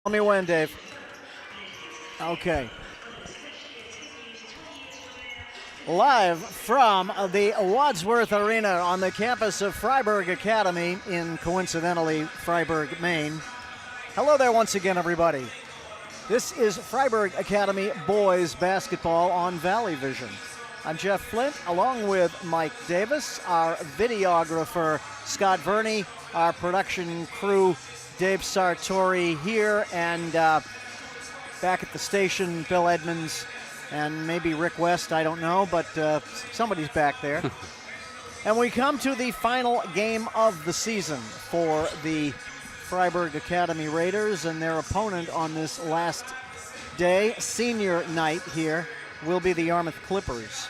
Tell me when, Dave. Okay. Live from the Wadsworth Arena on the campus of Freiburg Academy in, coincidentally, Freiburg, Maine. Hello there once again, everybody. This is Freiburg Academy boys basketball on Valley Vision. I'm Jeff Flint, along with Mike Davis, our videographer, Scott Verney, our production crew, Dave Sartori here, and back at the station, Bill Edmonds and maybe Rick West, I don't know, but somebody's back there. And we come to the final game of the season for the Freiburg Academy Raiders, and their opponent on this last day, senior night here, will be the Yarmouth Clippers.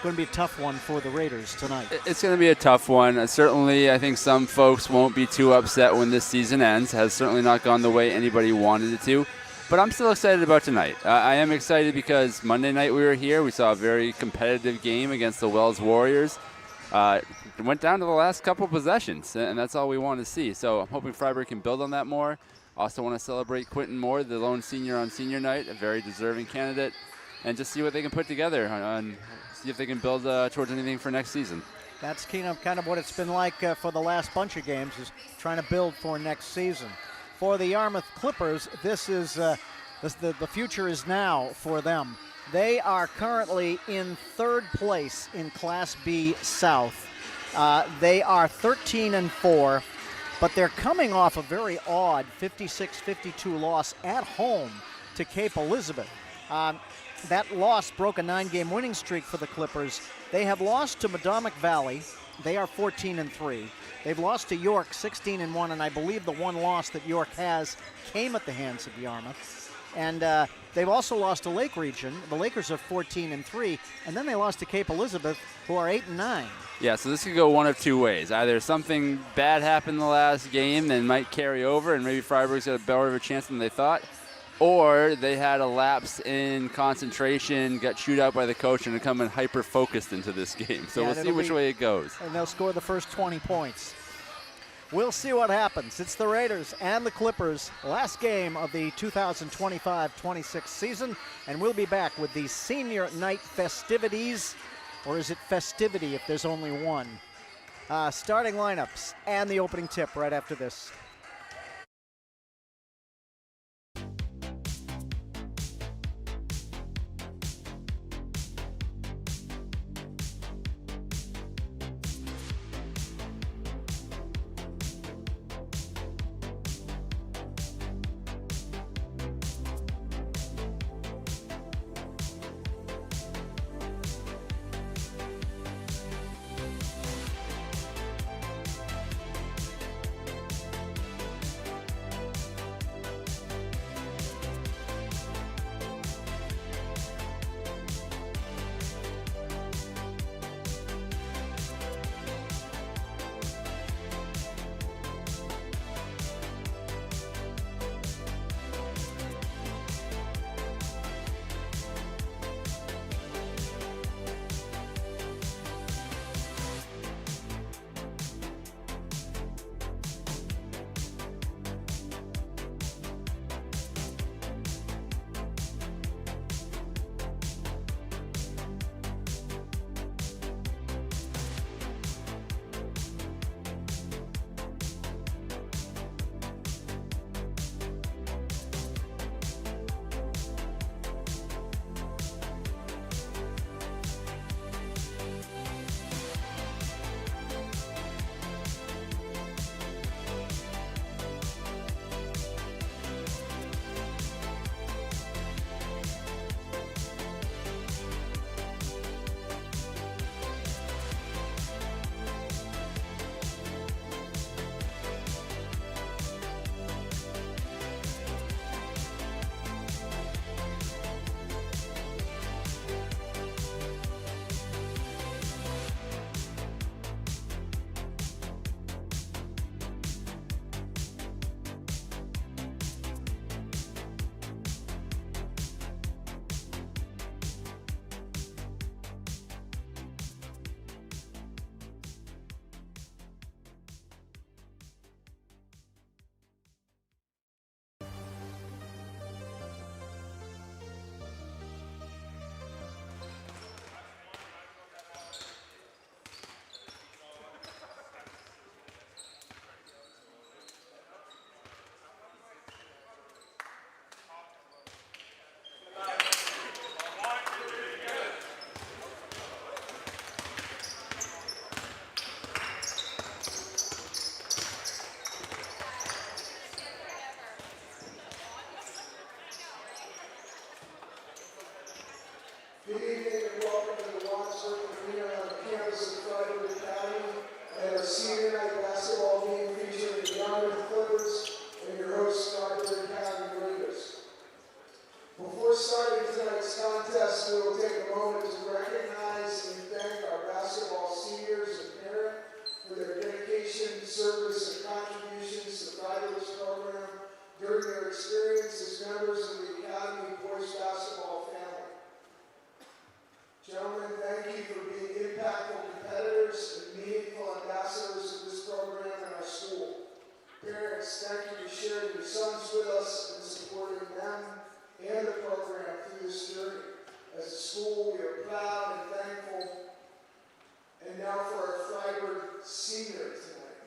Going to be a tough one for the Raiders tonight. It's going to be a tough one. Certainly, I think some folks won't be too upset when this season ends. Has certainly not gone the way anybody wanted it to. But I'm still excited about tonight. I am excited because Monday night we were here. We saw a very competitive game against the Wells Warriors. It went down to the last couple possessions, and that's all we want to see. So I'm hoping Freiburg can build on that more. Also want to celebrate Quentin Moore, the lone senior on senior night, a very deserving candidate, and just see what they can put together and see if they can build towards anything for next season. That's kind of what it's been like for the last bunch of games, is trying to build for next season. For the Yarmouth Clippers, this is the future is now for them. They are currently in third place in Class B South. They are 13-4, but they're coming off a very odd 56-52 loss at home to Cape Elizabeth. That loss broke a 9-game winning streak for the Clippers. They have lost to Madomic Valley. They are 14-3. They've lost to York 16-1, and I believe the one loss that York has came at the hands of Yarmouth. And they've also lost to Lake Region. The Lakers are 14-3, and then they lost to Cape Elizabeth, who are 8-9. Yeah, so this could go one of two ways. Either something bad happened in the last game that might carry over, and maybe Freiburg's got a better of a chance than they thought, or they had a lapse in concentration, got chewed out by the coach, and are coming hyper-focused into this game. So we'll see which way it goes. And they'll score the first 20 points. We'll see what happens. It's the Raiders and the Clippers, last game of the 2025-26 season, and we'll be back with the senior night festivities, or is it festivity if there's only one? Starting lineups and the opening tip right after this. during their experience as members of the Academy Boys Basketball family. Gentlemen, thank you for being impactful competitors and meaningful ambassadors of this program and our school. Parents, thank you for sharing your sons with us and supporting them and the program through this journey. As a school, we are proud and thankful. And now for our Freiburg senior tonight.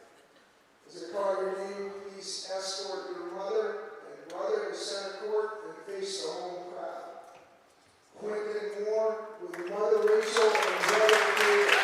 As I call your name, please escort your mother and brother to center court and face the home crowd. Quentin Moore with mother Rachel and brother David.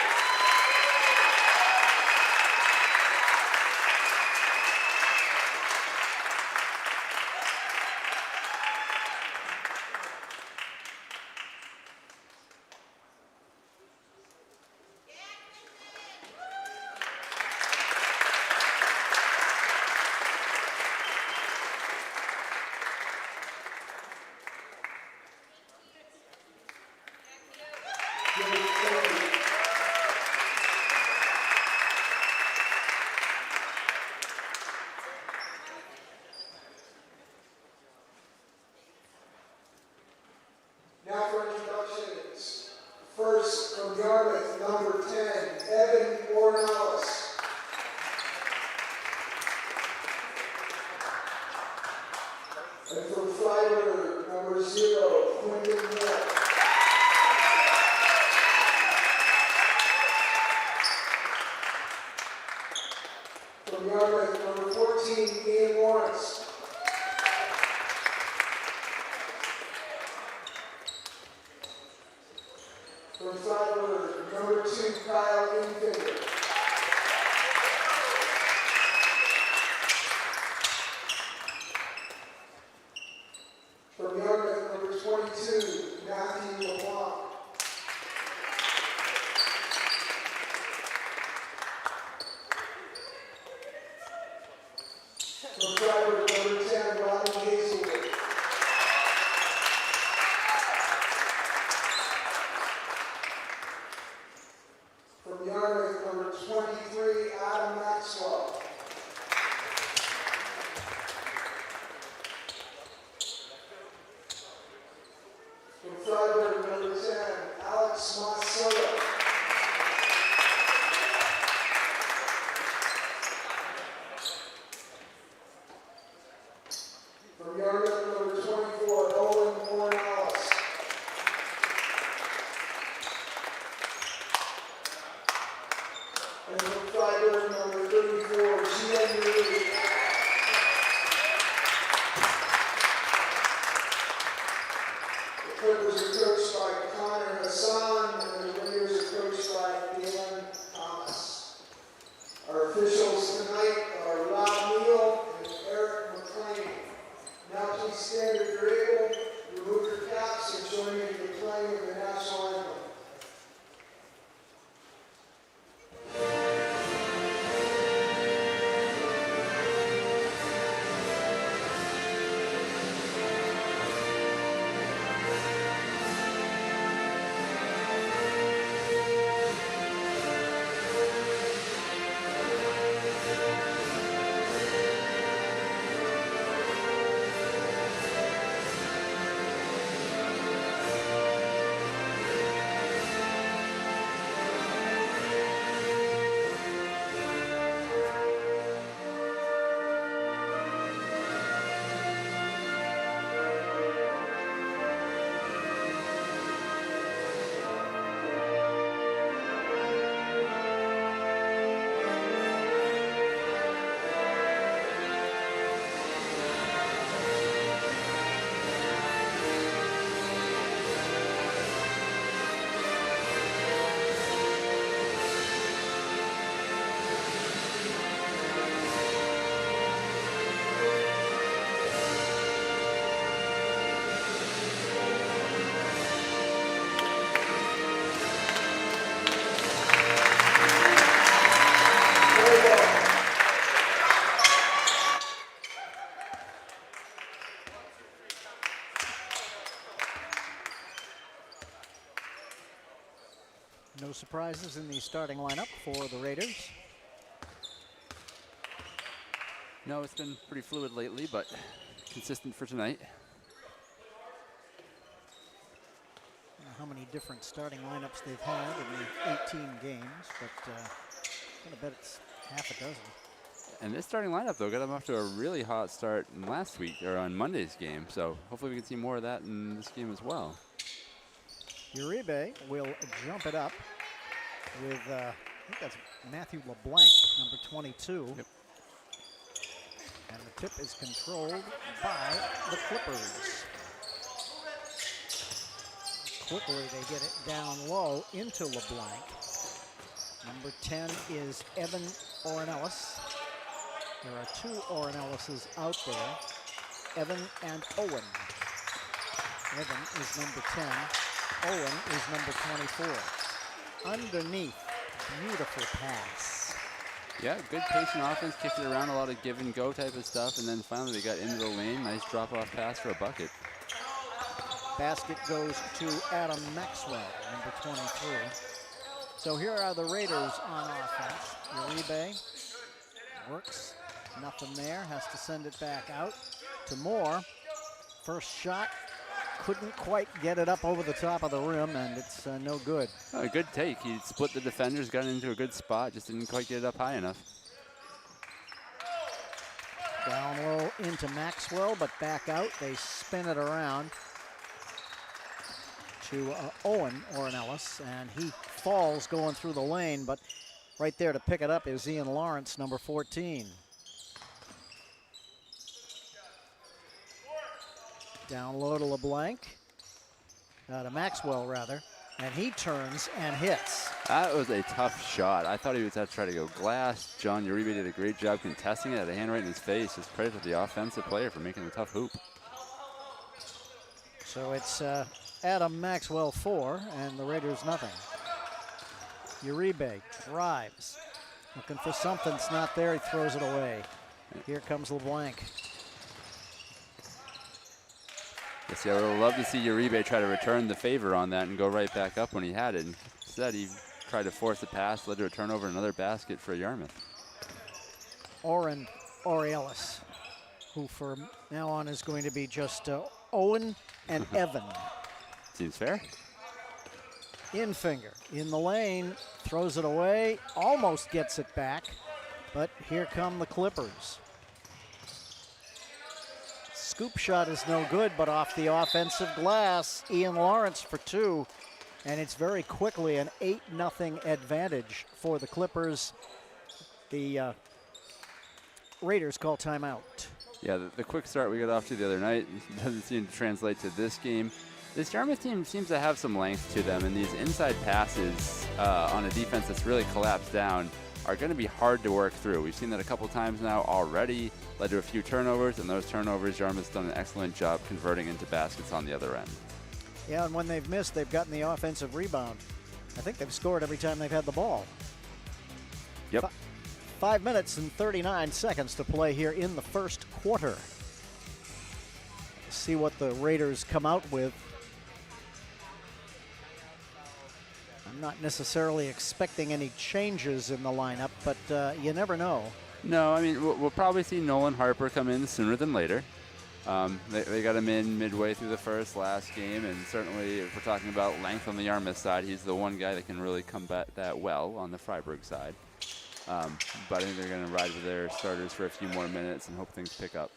Now for introductions. First, from Yarmouth, number 10, Evan Ornelas. And from Freiburg, number 0, Quentin Moore. From Yarmouth, number 14, Ian Lawrence. From Freiburg, number 2, Kyle Infinger. From Yarmouth, number 22, Matthew LeBlanc. From Freiburg, number 10, Rodney Hazelwood. From Yarmouth, number 23, Adam Maxwell. From Freiburg, number 10, Alex Massola. From Yarmouth, number 24, Owen Ornelas. And from Freiburg, number 34, Gian Lee. The Clippers are coached by Connor Hassan, and the Raiders are coached by Dan Thomas. Our officials tonight are Rob Neal and Eric McLean. Now please stand if you're able, remove your caps, and join me in the playing of the national anthem. No surprises in the starting lineup for the Raiders. No, it's been pretty fluid lately, but consistent for tonight. I don't know how many different starting lineups they've had in the 18 games, but I'm going to bet it's half a dozen. And this starting lineup, though, got them off to a really hot start last week, or on Monday's game. So hopefully we can see more of that in this game as well. Uribe will jump it up with, I think that's Matthew LeBlanc, number 22. Yep. And the tip is controlled by the Clippers. Quickly they get it down low into LeBlanc. Number 10 is Evan Ornelas. There are two Ornellises out there, Evan and Owen. Evan is number 10. Owen is number 24. Underneath, beautiful pass. Yeah, good patient offense, kicked it around, a lot of give and go type of stuff, and then finally they got into the lane. Nice drop-off pass for a bucket. Basket goes to Adam Maxwell, number 23. So here are the Raiders on offense. Uribe works, nothing there, has to send it back out to Moore. First shot, couldn't quite get it up over the top of the rim, and it's no good. Oh, a good take. He split the defenders, got into a good spot, just didn't quite get it up high enough. Down low into Maxwell, but back out. They spin it around to Owen Ornelas, and he falls going through the lane, but right there to pick it up is Ian Lawrence, number 14. Down low to LeBlanc, to Maxwell rather, and he turns and hits. That was a tough shot. I thought he was going to try to go glass. John Uribe did a great job contesting it, had a hand right in his face. Just credit to the offensive player for making a tough hoop. So it's Adam Maxwell 4 and the Raiders nothing. Uribe drives, looking for something. It's not there. He throws it away. Here comes LeBlanc. Yes, I would love to see Uribe try to return the favor on that and go right back up when he had it. Instead, he tried to force a pass, led to a turnover, another basket for Yarmouth. Oren Ornelas, who from now on is going to be just Owen and Evan. Seems fair. Infinger in the lane, throws it away, almost gets it back, but here come the Clippers. Scoop shot is no good, but off the offensive glass, Ian Lawrence for two, and it's very quickly an 8-0 advantage for the Clippers. The Raiders call timeout. Yeah, the quick start we got off to the other night doesn't seem to translate to this game. This Yarmouth team seems to have some length to them, and these inside passes on a defense that's really collapsed down are going to be hard to work through. We've seen that a couple times now already, led to a few turnovers, and those turnovers, Yarmouth's done an excellent job converting into baskets on the other end. Yeah, and when they've missed, they've gotten the offensive rebound. I think they've scored every time they've had the ball. Yep. 5 minutes and 39 seconds to play here in the first quarter. See what the Raiders come out with. I'm not necessarily expecting any changes in the lineup, but you never know. No, I mean, we'll probably see Nolan Harper come in sooner than later. They got him in midway through the last game, and certainly if we're talking about length on the Yarmouth side, he's the one guy that can really combat that well on the Freiburg side. But I think they're going to ride with their starters for a few more minutes and hope things pick up.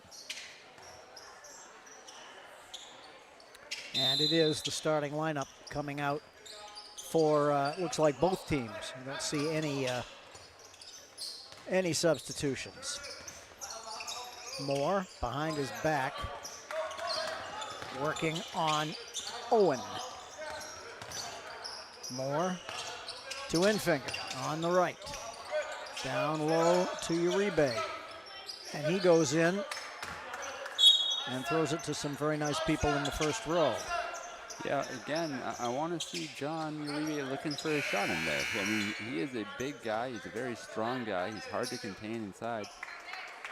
And it is the starting lineup coming out for, looks like both teams. I don't see any substitutions. Moore behind his back, working on Owen. Moore to Infinger on the right. Down low to Uribe. And he goes in and throws it to some very nice people in the first row. Yeah, again, I want to see John Uribe looking for a shot in there. I mean, he is a big guy. He's a very strong guy. He's hard to contain inside.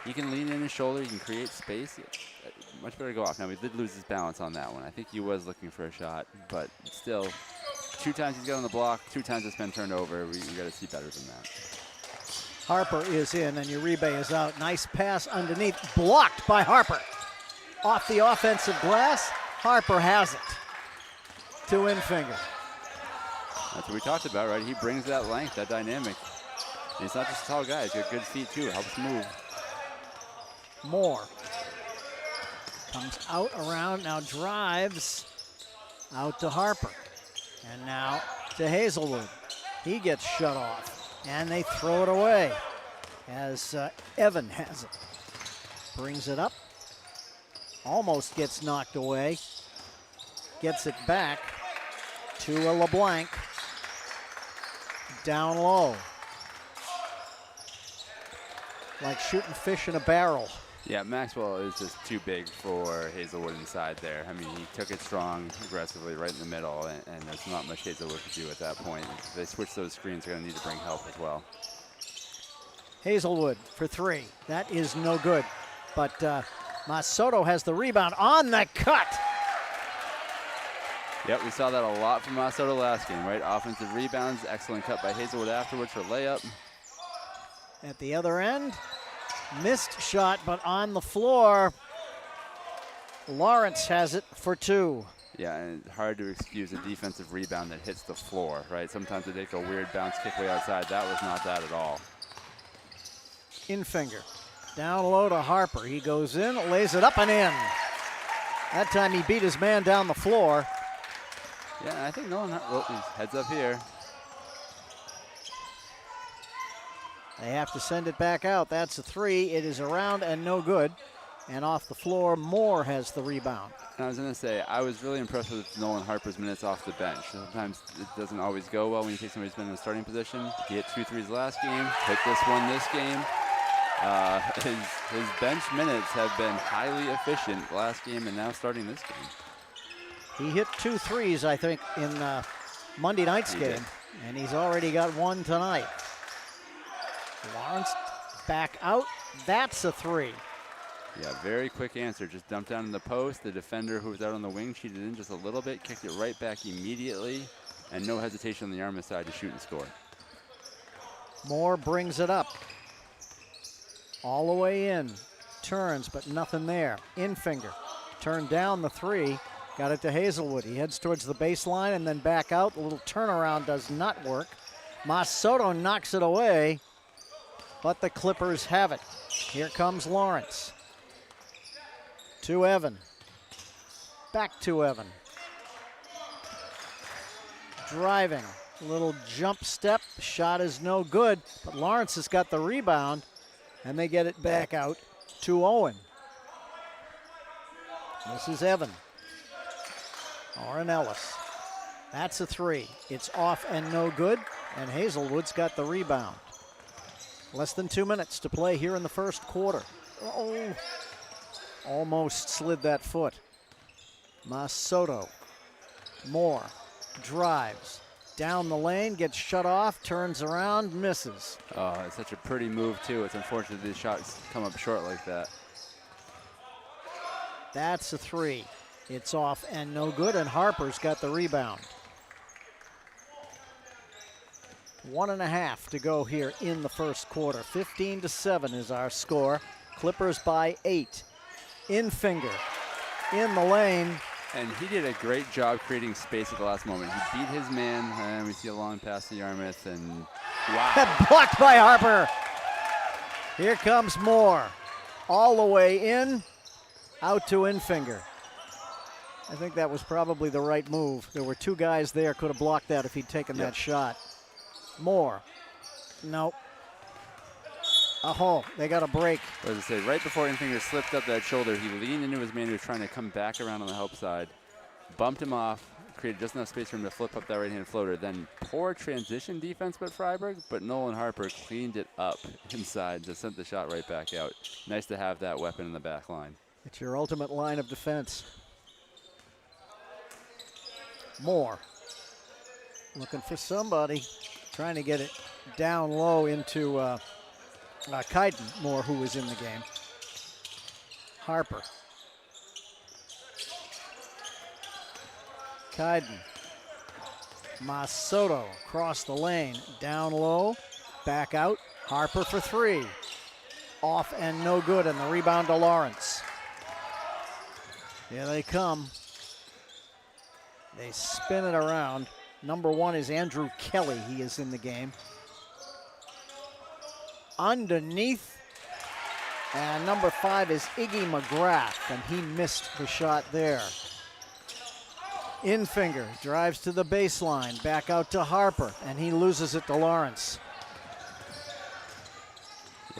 He can lean in his shoulder. He can create space. Much better go off. Now, he did lose his balance on that one. I think he was looking for a shot, but still, 2 times he's got on the block, 2 times it's been turned over. We got to see better than that. Harper is in, and Uribe is out. Nice pass underneath, blocked by Harper. off the offensive glass. Harper has it to Infinger. That's what we talked about, right? He brings that length, that dynamic. And he's not just a tall guy, he's got good feet too, helps move. Moore comes out around, now drives out to Harper. And now to Hazelwood. He gets shut off, and they throw it away as Evan has it. Brings it up, almost gets knocked away, gets it back to a LeBlanc, down low. Like shooting fish in a barrel. Yeah, Maxwell is just too big for Hazelwood inside there. I mean, he took it strong, aggressively, right in the middle, and there's not much Hazelwood to do at that point. If they switch those screens, they're going to need to bring help as well. Hazelwood for three. That is no good. But Masoto has the rebound on the cut. Yep, we saw that a lot from Masoto last game, right? Offensive rebounds, excellent cut by Hazelwood afterwards for layup. At the other end, missed shot, but on the floor. Lawrence has it for two. Yeah, and it's hard to excuse a defensive rebound that hits the floor, right? Sometimes they take a weird bounce kick way outside. That was not that at all. Infinger, down low to Harper. He goes in, lays it up and in. That time he beat his man down the floor. Yeah, and I think Nolan, he's heads up here. They have to send it back out. That's a three. It is around and no good. And off the floor, Moore has the rebound. And I was going to say, I was really impressed with Nolan Harper's minutes off the bench. Sometimes it doesn't always go well when you take somebody who's been in the starting position. He hit 2 threes last game, hit this one this game. His bench minutes have been highly efficient last game and now starting this game. He hit 2 threes, I think, in Monday night's game, and he's already got one tonight. Lawrence back out. That's a three. Yeah, very quick answer. Just dumped down in the post. The defender who was out on the wing cheated in just a little bit, kicked it right back immediately, and no hesitation on the Yarmouth side to shoot and score. Moore brings it up. All the way in. Turns, but nothing there. Infinger. Turned down the three. Got it to Hazelwood. He heads towards the baseline and then back out. The little turnaround does not work. Masoto knocks it away, but the Clippers have it. Here comes Lawrence. To Evan. Back to Evan. Driving. Little jump step. Shot is no good, but Lawrence has got the rebound, and they get it back out to Owen. This is Evan. Orrin Ellis. That's a three. It's off and no good, and Hazelwood's got the rebound. Less than 2 minutes to play here in the first quarter. Oh, almost slid that foot. Masoto. Moore drives. Down the lane, gets shut off, turns around, misses. Oh, it's such a pretty move, too. It's unfortunate these shots come up short like that. That's a three. It's off and no good, and Harper's got the rebound. 1.5 to go here in the first quarter. 15-7 is our score. Clippers by 8. Infinger in the lane. And he did a great job creating space at the last moment. He beat his man, and we see a long pass to Yarmouth, and wow. Blocked by Harper. Here comes Moore. All the way in, out to Infinger. I think that was probably the right move. There were two guys there, could have blocked that if he'd taken that shot. Moore. Nope. Oh, they got a break. As I say, right before Infinger slipped up that shoulder, he leaned into his man who was trying to come back around on the help side, bumped him off, created just enough space for him to flip up that right-hand floater. Then poor transition defense by Freiburg, but Nolan Harper cleaned it up inside to send the shot right back out. Nice to have that weapon in the back line. It's your ultimate line of defense. Moore looking for somebody, trying to get it down low into Kaiden Moore, who was in the game. Harper. Kaiden. Masoto across the lane, down low, back out. Harper for three. Off and no good, and the rebound to Lawrence. Here they come. They spin it around. Number 1 is Andrew Kelly. He is in the game. Underneath. And number 5 is Iggy McGrath, and he missed the shot there. Infinger drives to the baseline, back out to Harper, and he loses it to Lawrence.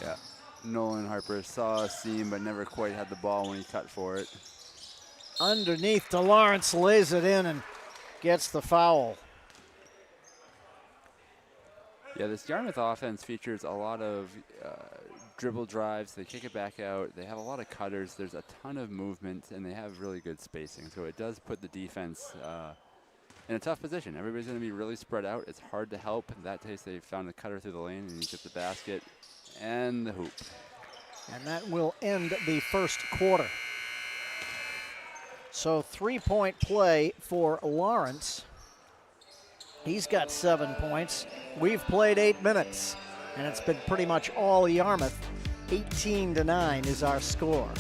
Yeah, Nolan Harper saw a seam but never quite had the ball when he cut for it. Underneath to Lawrence, lays it in and gets the foul. Yeah, this Yarmouth offense features a lot of dribble drives. They kick it back out. They have a lot of cutters. There's a ton of movement, and they have really good spacing. So it does put the defense in a tough position. Everybody's going to be really spread out. It's hard to help. In that case, they found the cutter through the lane, and you get the basket and the hoop. And that will end the first quarter. So 3-point play for Lawrence. He's got 7 points. We've played 8 minutes, and it's been pretty much all Yarmouth. 18-9 is our score.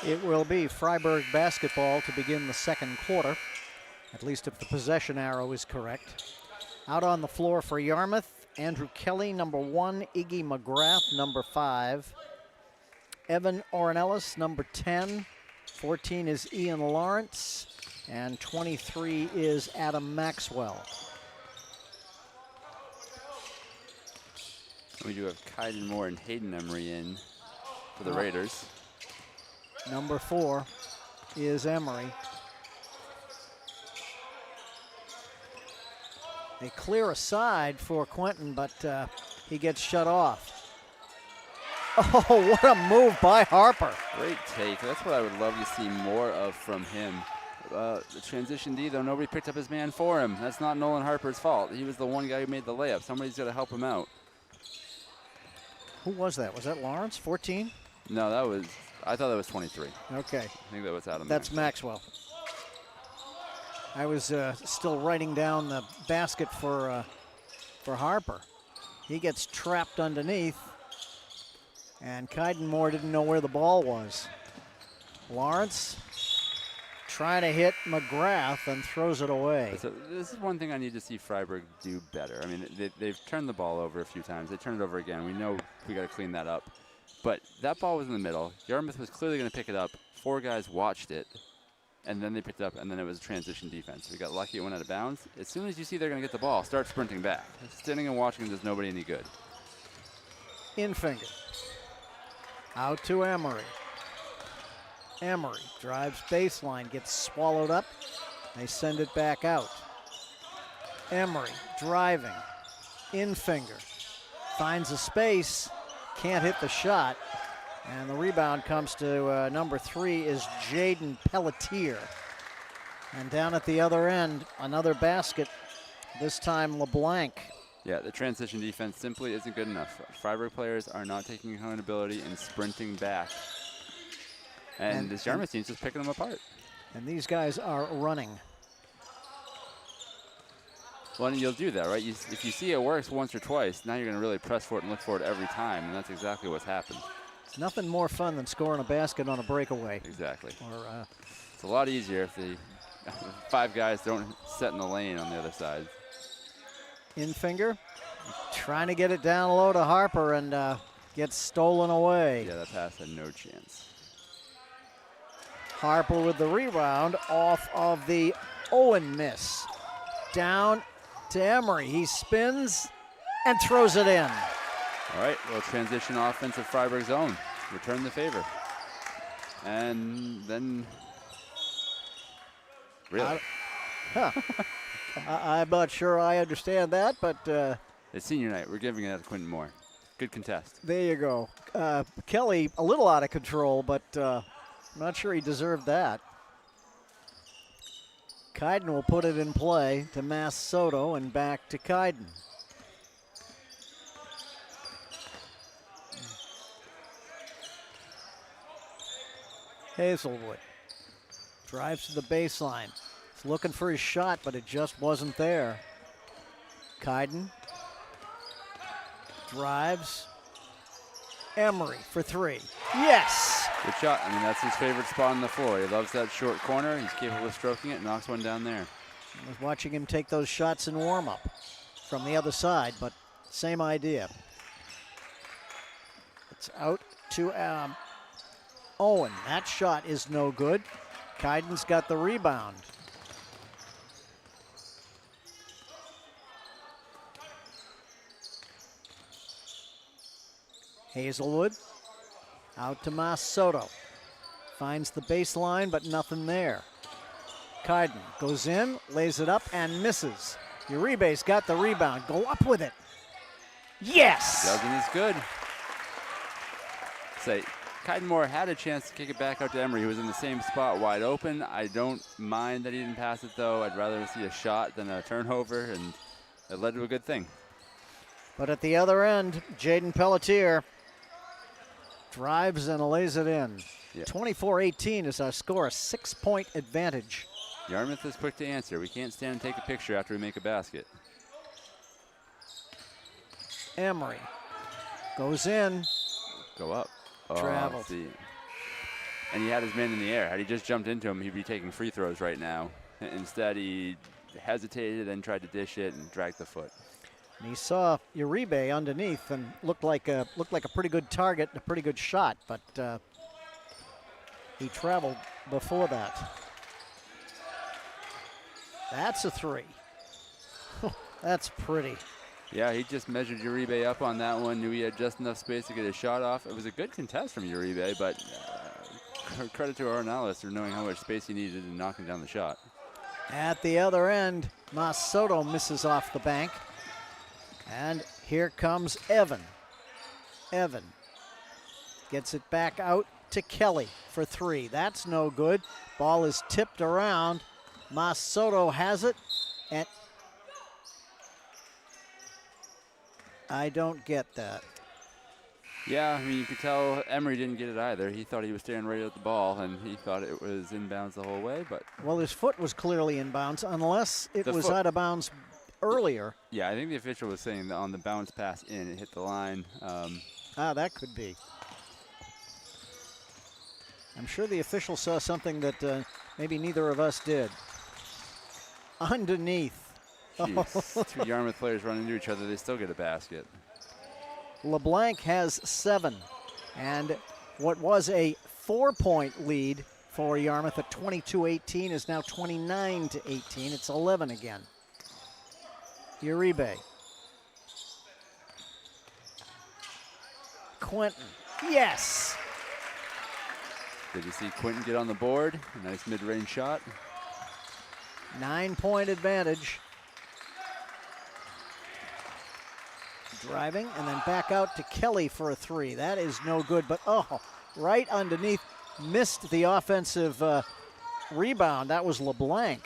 It will be Freiburg basketball to begin the second quarter, at least if the possession arrow is correct. Out on the floor for Yarmouth, Andrew Kelly, number 1, Iggy McGrath, number 5, Evan Ornelas, number 10, 14 is Ian Lawrence, and 23 is Adam Maxwell. We do have Kaiden Moore and Hayden Emery in for the Raiders. Number 4 is Emery. They clear aside for Quentin, but he gets shut off. Oh, what a move by Harper. Great take. That's what I would love to see more of from him. The transition D, though, nobody picked up his man for him. That's not Nolan Harper's fault. He was the one guy who made the layup. Somebody's got to help him out. Who was that? Was that Lawrence, 14? No, that was, I thought that was 23. Okay. I think that was Adam. That's Maxwell. I was still writing down the basket for Harper. He gets trapped underneath, and Kaiden Moore didn't know where the ball was. Lawrence trying to hit McGrath and throws it away. So this is one thing I need to see Freiburg do better. I mean, they've turned the ball over a few times. They turned it over again. We know we got to clean that up. But that ball was in the middle. Yarmouth was clearly going to pick it up. 4 guys watched it, and then they picked it up, and then it was a transition defense. We got lucky it went out of bounds. As soon as you see they're going to get the ball, start sprinting back. Standing and watching does nobody any good. Infinger. Out to Emery. Emery drives baseline, gets swallowed up. They send it back out. Emery driving. Infinger. Finds a space. Can't hit the shot. And the rebound comes to number 3 is Jaden Pelletier. And down at the other end, another basket, this time LeBlanc. Yeah, the transition defense simply isn't good enough. Freiburg players are not taking accountability and sprinting back. And this Yarmouth team's just picking them apart. And these guys are running. Well, and you'll do that, right? If you see it works once or twice, now you're going to really press for it and look for it every time, and that's exactly what's happened. It's nothing more fun than scoring a basket on a breakaway. Exactly. Or, it's a lot easier if the 5 guys don't set in the lane on the other side. Infinger trying to get it down low to Harper and gets stolen away. Yeah, that pass had no chance. Harper with the rebound off of the Owen miss. Down to Emery. He spins and throws it in. All right, well, transition offense of Freiburg's own. Return the favor. And then, really? I'm not sure I understand that, but It's senior night. We're giving it to Quentin Moore. Good contest. there you go. Kelly, a little out of control, but I'm not sure he deserved that. Kaiden will put it in play to Mass Soto and back to Kaiden. Hazelwood drives to the baseline. He's looking for his shot, but it just wasn't there. Kaiden drives. Emery for three. Yes! Good shot. I mean, that's his favorite spot on the floor. He loves that short corner. He's capable of stroking it. Knocks one down there. I was watching him take those shots in warm-up from the other side, but same idea. It's out to Owen. That shot is no good. Kaiden's got the rebound. Hazelwood out to Mas Soto. Finds the baseline, but nothing there. Kaiden goes in, lays it up, and misses. Uribe's got the rebound. Go up with it. Yes! Dozen is good. Say, Kaiden Moore had a chance to kick it back out to Emery. He was in the same spot, wide open. I don't mind that he didn't pass it, though. I'd rather see a shot than a turnover, and it led to a good thing. But at the other end, Jaden Pelletier drives and lays it in. Yeah. 24-18 is our score, a 6-point advantage. Yarmouth is quick to answer. We can't stand and take a picture after we make a basket. Emery goes in. Go up. Traveled. See. And he had his man in the air. Had he just jumped into him, he'd be taking free throws right now. Instead, he hesitated and tried to dish it and dragged the foot. And he saw Uribe underneath and looked like a pretty good target and a pretty good shot, but he traveled before that. That's a three. That's pretty. Yeah, he just measured Uribe up on that one. Knew he had just enough space to get a shot off. It was a good contest from Uribe, but credit to our analysts for knowing how much space he needed and knocking down the shot. At the other end, Mas Soto misses off the bank. And here comes Evan. Evan gets it back out to Kelly for three. That's no good. Ball is tipped around. Mas Soto has it. And I don't get that. Yeah, I mean, you could tell Emery didn't get it either. He thought he was staring right at the ball, and he thought it was inbounds the whole way. But well, his foot was clearly inbounds, unless it was out of bounds earlier. Yeah, I think the official was saying that on the bounce pass in, it hit the line. That could be. I'm sure the official saw something that maybe neither of us did. Underneath. Jeez, two Yarmouth players run into each other. They still get a basket. LeBlanc has 7. And what was a 4-point lead for Yarmouth at 22-18 is now 29-18. It's 11 again. Uribe. Quentin. Yes! Did you see Quentin get on the board? A nice mid-range shot. 9-point advantage. Driving and then back out to Kelly for a three. That is no good, but right underneath. Missed the offensive rebound. That was LeBlanc.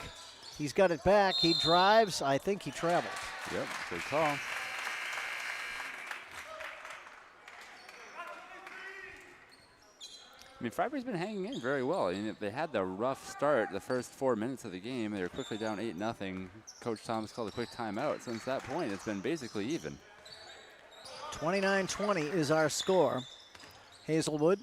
He's got it back. He drives. I think he travels. Yep, good call. I mean, Freiburg's been hanging in very well. I mean, they had the rough start the first 4 minutes of the game. They were quickly down 8-0. Coach Thomas called a quick timeout. Since that point, it's been basically even. 29-20 is our score. Hazelwood.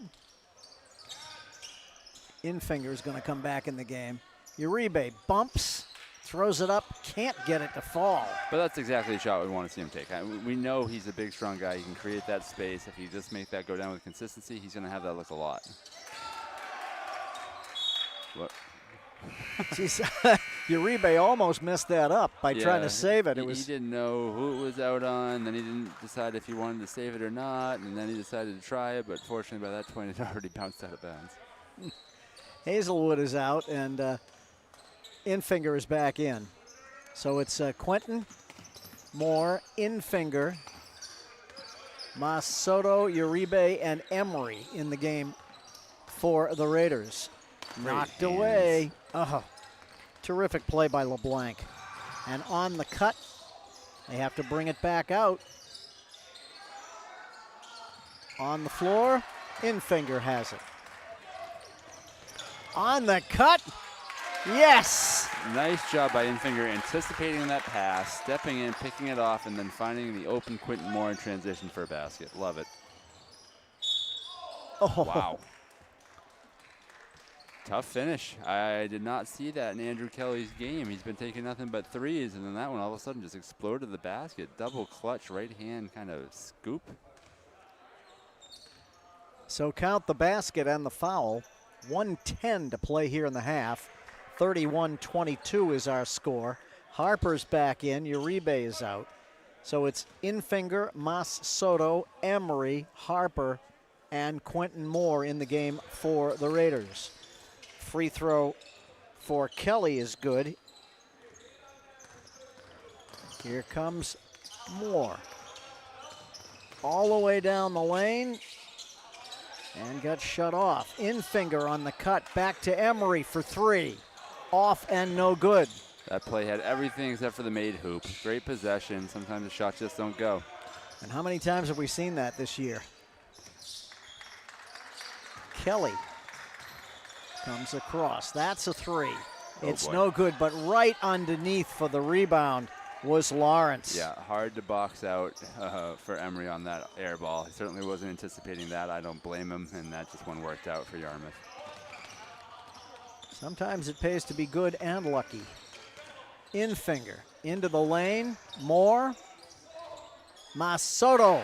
Infinger is going to come back in the game. Uribe bumps, throws it up, can't get it to fall. But that's exactly the shot we want to see him take. We know he's a big, strong guy. He can create that space. If you just make that go down with consistency, he's going to have that look a lot. What? Jeez, Uribe almost messed that up by trying to save it. He didn't know who it was out on, then he didn't decide if he wanted to save it or not, and then he decided to try it, but fortunately by that point it already bounced out of bounds. Hazelwood is out, and Infinger is back in. So it's Quentin, Moore, Infinger, Masoto, Uribe, and Emery in the game for the Raiders. Knocked away. Oh, terrific play by LeBlanc. And on the cut, they have to bring it back out. On the floor, Infinger has it. On the cut, yes! Nice job by Infinger anticipating that pass, stepping in, picking it off, and then finding the open Quentin Moore in transition for a basket. Love it. Oh. Wow. Tough finish. I did not see that in Andrew Kelly's game. He's been taking nothing but threes, and then that one all of a sudden just exploded the basket. Double clutch, right hand kind of scoop. So count the basket and the foul. 1:10 to play here in the half. 31-22 is our score. Harper's back in. Uribe is out. So it's Infinger, Masoto, Emery, Harper, and Quentin Moore in the game for the Raiders. Free throw for Kelly is good. Here comes Moore. All the way down the lane. And got shut off. Infinger on the cut. Back to Emery for three. Off and no good. That play had everything except for the made hoop. Great possession. Sometimes the shots just don't go. And how many times have we seen that this year? Kelly comes across. That's a three. It's no good, but right underneath for the rebound was Lawrence. Yeah, hard to box out for Emery on that air ball. He certainly wasn't anticipating that. I don't blame him, and that just one worked out for Yarmouth. Sometimes it pays to be good and lucky. Infinger into the lane. Moore. Masoto.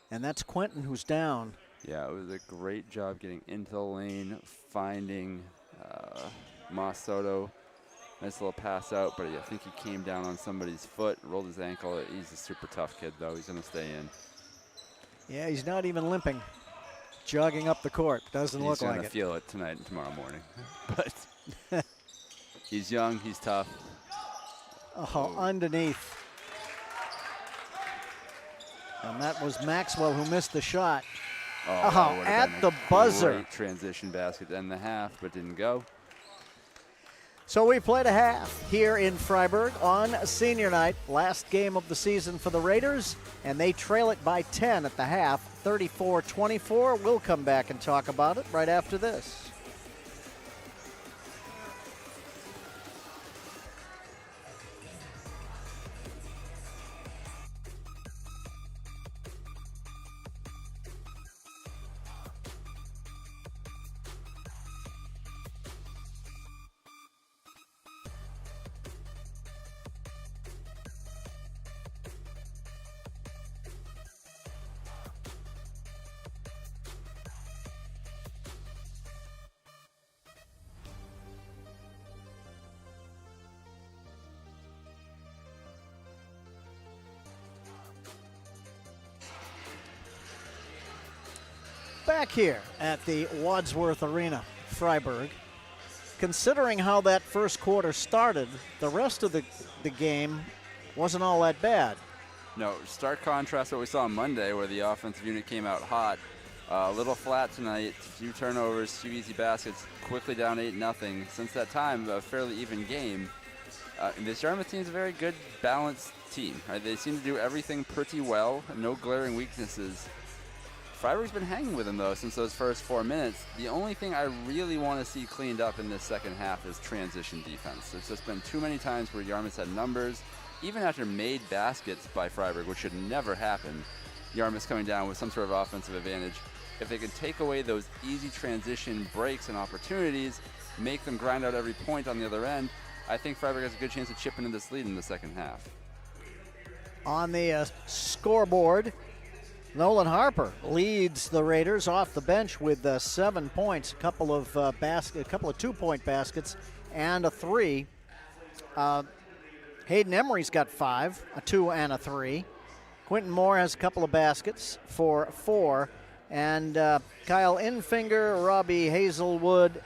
And that's Quentin who's down. Yeah, it was a great job getting into the lane, finding Masoto. Nice little pass out, but I think he came down on somebody's foot, rolled his ankle. He's a super tough kid, though. He's going to stay in. Yeah, he's not even limping. Jogging up the court. Doesn't look like it. He's going to feel it tonight and tomorrow morning. But he's young. He's tough. Oh, underneath. And that was Maxwell who missed the shot. Oh, at the buzzer. Great transition basket to end the half, but didn't go. So we played a half here in Freiburg on senior night. Last game of the season for the Raiders, and they trail it by 10 at the half, 34-24. We'll come back and talk about it right after this. Back here at the Wadsworth Arena, Freiburg. Considering how that first quarter started, the rest of the game wasn't all that bad. No, stark contrast to what we saw on Monday, where the offensive unit came out hot. A little flat tonight, few turnovers, few easy baskets, quickly down 8-0. Since that time, a fairly even game. This Yarmouth team is a very good, balanced team. Right? They seem to do everything pretty well, no glaring weaknesses. Freiburg's been hanging with them, though, since those first 4 minutes. The only thing I really want to see cleaned up in this second half is transition defense. There's just been too many times where Yarmouth had numbers, even after made baskets by Freiburg, which should never happen. Yarmouth's coming down with some sort of offensive advantage. If they can take away those easy transition breaks and opportunities, make them grind out every point on the other end, I think Freiburg has a good chance of chipping in this lead in the second half. On the scoreboard, Nolan Harper leads the Raiders off the bench with 7 points, a couple of 2-point baskets, and a 3. Hayden Emery's got 5, a 2 and a 3. Quentin Moore has a couple of baskets for 4. And Kyle Infinger, Robbie Hazelwood,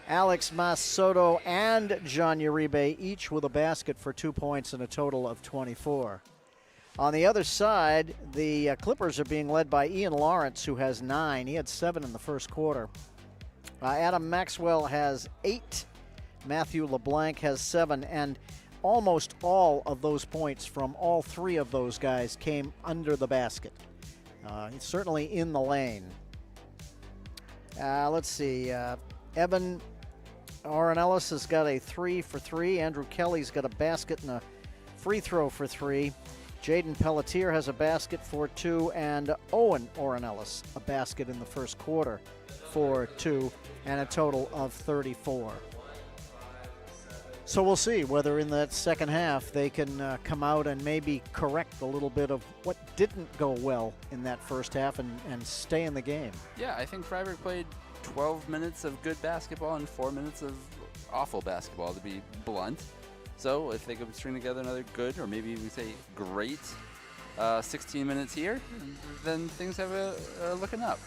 Alex Masoto, and John Uribe, each with a basket for 2 points and a total of 24. On the other side, the Clippers are being led by Ian Lawrence, who has 9. He had 7 in the first quarter. Adam Maxwell has 8. Matthew LeBlanc has 7. And almost all of those points from all 3 of those guys came under the basket. Certainly in the lane. Let's see. Evan Ornelas has got a 3 for 3. Andrew Kelly's got a basket and a free throw for 3. Jaden Pelletier has a basket for 2, and Owen Ornelas a basket in the first quarter for 2, and a total of 34. So we'll see whether in that second half they can come out and maybe correct a little bit of what didn't go well in that first half and stay in the game. Yeah, I think Freiburg played 12 minutes of good basketball and 4 minutes of awful basketball, to be blunt. So if they could string together another good, or maybe even say great, 16 minutes here, then things are looking up.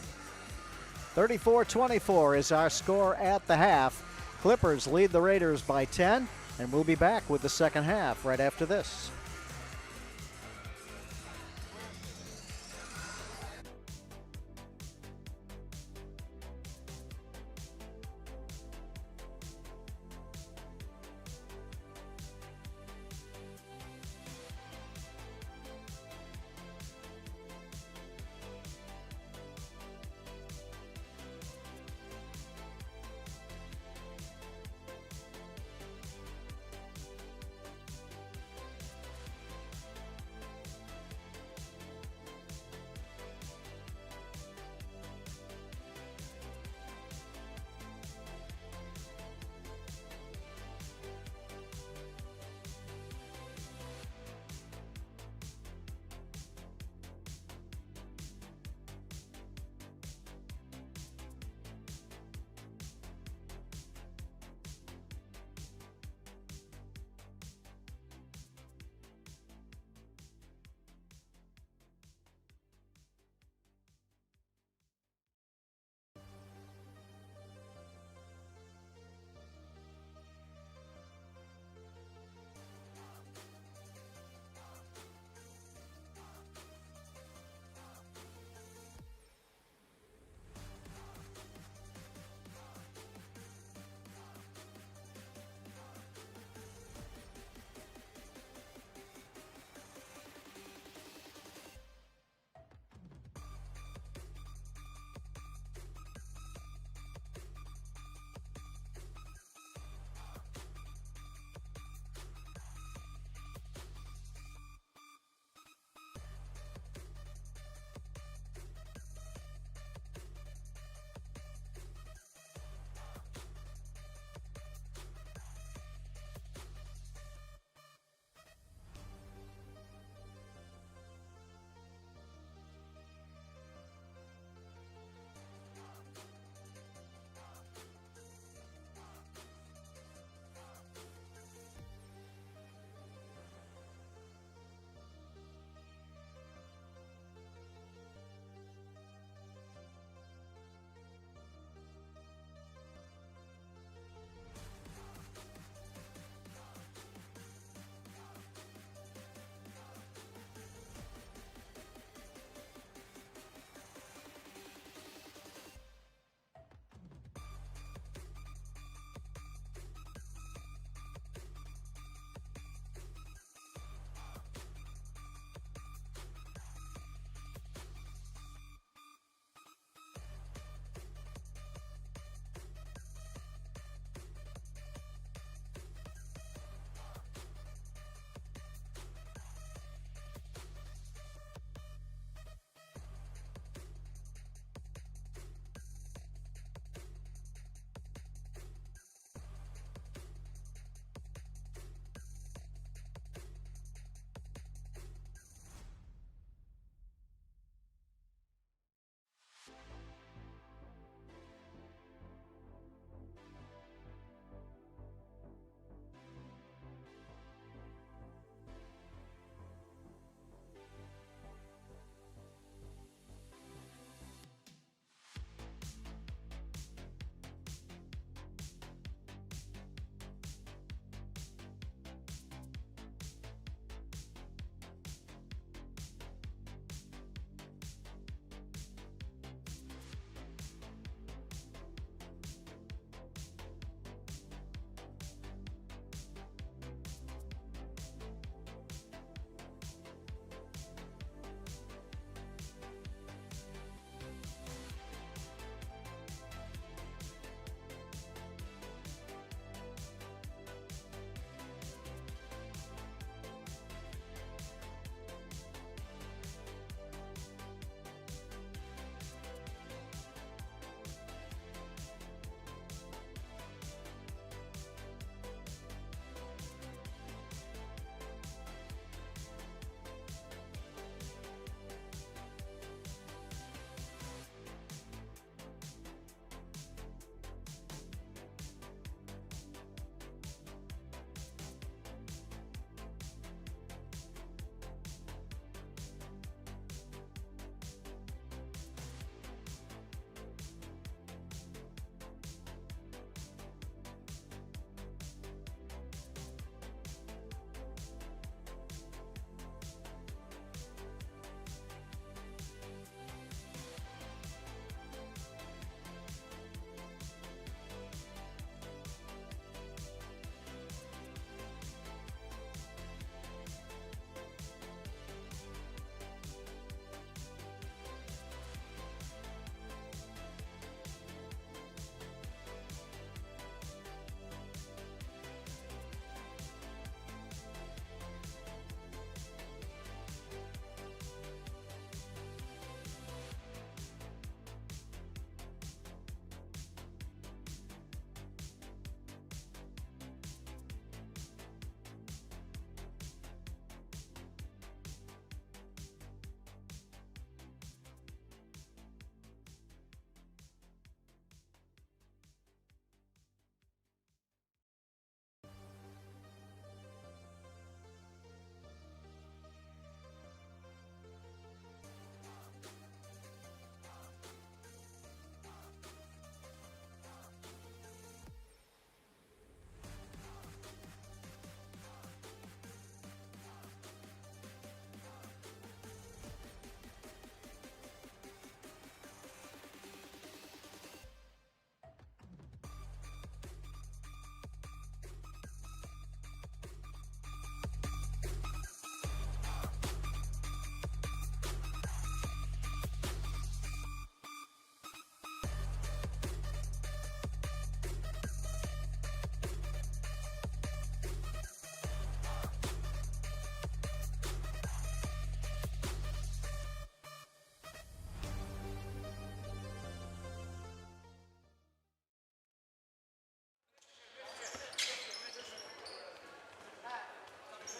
34-24 is our score at the half. Clippers lead the Raiders by 10, and we'll be back with the second half right after this.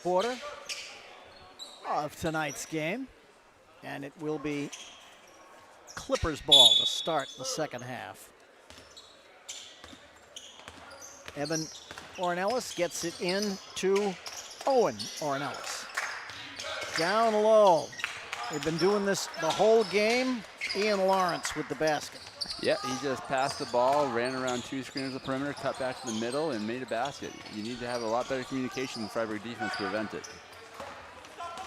quarter of tonight's game. And it will be Clippers ball to start the second half. Evan Ornelas gets it in to Owen Ornelas. Down low. They've been doing this the whole game. Ian Lawrence with the basket. Yeah, he just passed the ball, ran around 2 screens of the perimeter, cut back to the middle, and made a basket. You need to have a lot better communication than Freiburg defense to prevent it.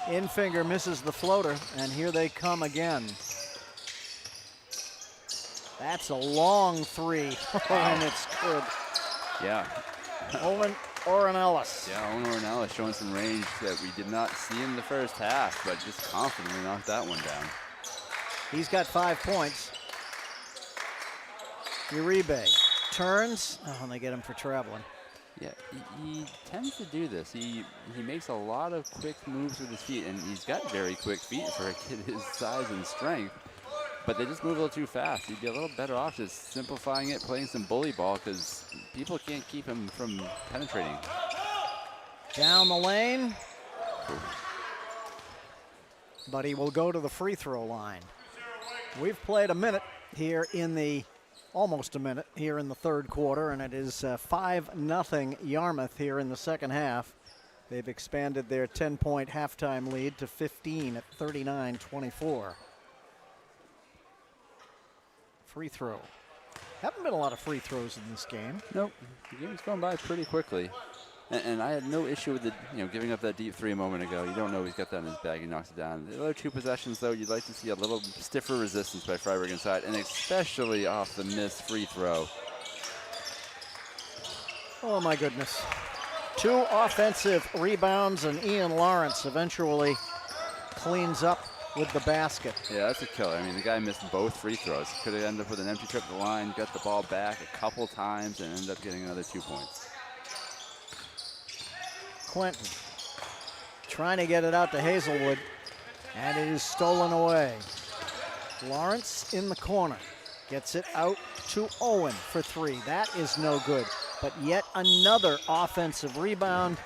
Infinger misses the floater, and here they come again. That's a long three, and it's good. Yeah. Owen Ornelas. Yeah, Owen Ornelas showing some range that we did not see in the first half, but just confidently knocked that one down. He's got 5 points. Uribe turns. Oh, and they get him for traveling. Yeah, he tends to do this. He makes a lot of quick moves with his feet, and he's got very quick feet for a kid his size and strength. But they just move a little too fast. He'd be a little better off just simplifying it, playing some bully ball, because people can't keep him from penetrating. Down the lane. But he will go to the free throw line. We've played a minute here in the, almost a minute here in the third quarter, and it is 5-0 Yarmouth here in the second half. They've expanded their 10-point halftime lead to 15 at 39-24. Free throw. Haven't been a lot of free throws in this game. Nope, the game's going by pretty quickly. And I had no issue with the, giving up that deep three a moment ago. You don't know he's got that in his bag. He knocks it down. The other 2 possessions, though, you'd like to see a little stiffer resistance by Freiburg inside, and especially off the missed free throw. Oh, my goodness. 2 offensive rebounds, and Ian Lawrence eventually cleans up with the basket. Yeah, that's a killer. I mean, the guy missed both free throws. Could have ended up with an empty trip to the line, got the ball back a couple times, and ended up getting another 2 points. Quentin trying to get it out to Hazelwood, and it is stolen away. Lawrence in the corner gets it out to Owen for 3. That is no good, but yet another offensive rebound,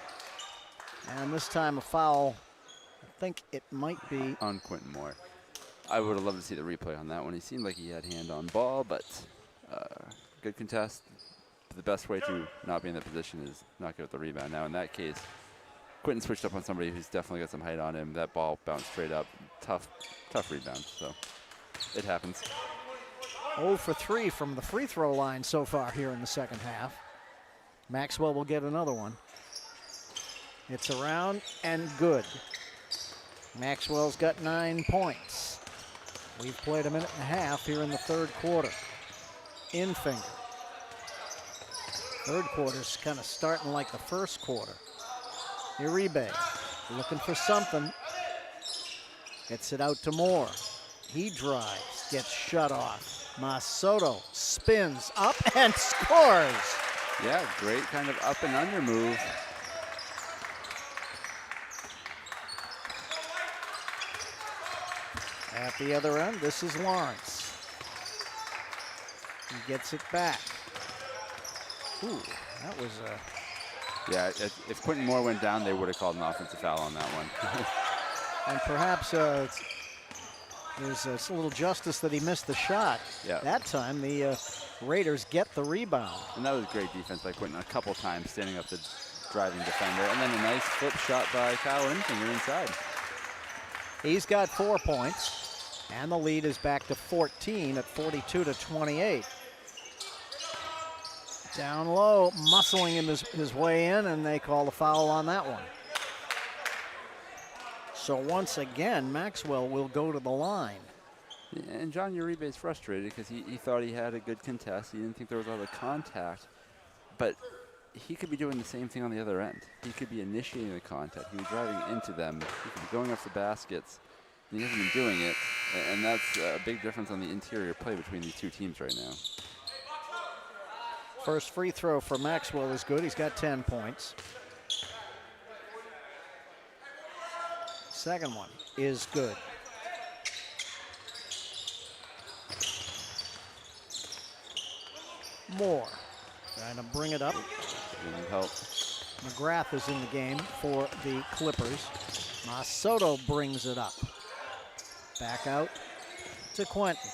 and this time a foul. I think it might be on Quentin Moore. I would have loved to see the replay on that one. He seemed like he had hand on ball, but good contest. The best way to not be in that position is not get the rebound. Now, in that case, Quentin switched up on somebody who's definitely got some height on him. That ball bounced straight up. Tough rebound, so it happens. 0 for 3 from the free throw line so far here in the second half. Maxwell will get another one. It's around and good. Maxwell's got 9 points. We've played a minute and a half here in the third quarter. Infinger. Third quarter's kind of starting like the first quarter. Uribe looking for something. Gets it out to Moore. He drives, gets shut off. Masoto spins up and scores. Yeah, great kind of up and under move. At the other end, this is Lawrence. He gets it back. Ooh, that was a... Yeah, if Quentin Moore went down, they would have called an offensive foul on that one. And perhaps there's a little justice that he missed the shot. Yeah. That time, the Raiders get the rebound. And that was great defense by Quentin a couple times, standing up the driving defender. And then a nice flip shot by Kyle Infinger inside. He's got 4 points, and the lead is back to 14 at 42-28. Down low, muscling him his way in, and they call the foul on that one. So once again, Maxwell will go to the line. And John Uribe is frustrated because he thought he had a good contest. He didn't think there was a lot of contact. But he could be doing the same thing on the other end. He could be initiating the contact. He was driving into them. He could be going up the baskets. And he hasn't been doing it. And that's a big difference on the interior play between these two teams right now. First free throw for Maxwell is good. He's got 10 points. Second one is good. Moore trying to bring it up. Didn't help. McGrath is in the game for the Clippers. Masoto brings it up. Back out to Quentin.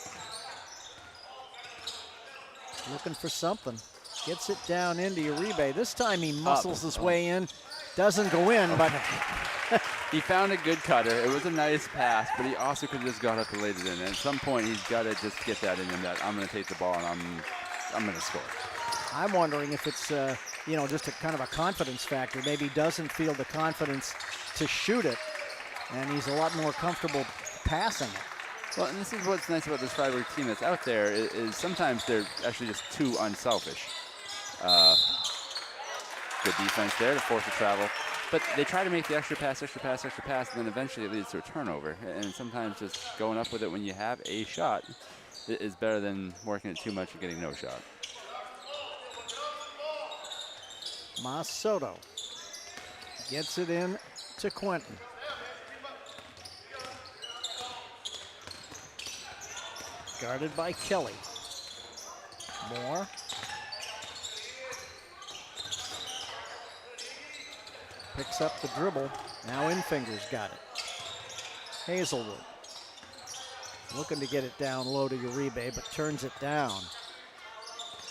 Looking for something. Gets it down into Uribe. This time he muscles his way in. Doesn't go in, but he found a good cutter. It was a nice pass, but he also could have just got up and laid it in. And at some point, he's got to just get that in him that I'm going to take the ball and I'm going to score. I'm wondering if it's just a kind of a confidence factor. Maybe he doesn't feel the confidence to shoot it, and he's a lot more comfortable passing it. Well, and this is what's nice about this Freiburg team that's out there is sometimes they're actually just too unselfish. Good defense there to force the travel. But they try to make the extra pass, and then eventually it leads to a turnover. And sometimes just going up with it when you have a shot is better than working it too much and getting no shot. Masoto gets it in to Quentin. Guarded by Kelly. Moore. Picks up the dribble. Now Infinger's got it. Hazelwood. Looking to get it down low to Uribe, but turns it down.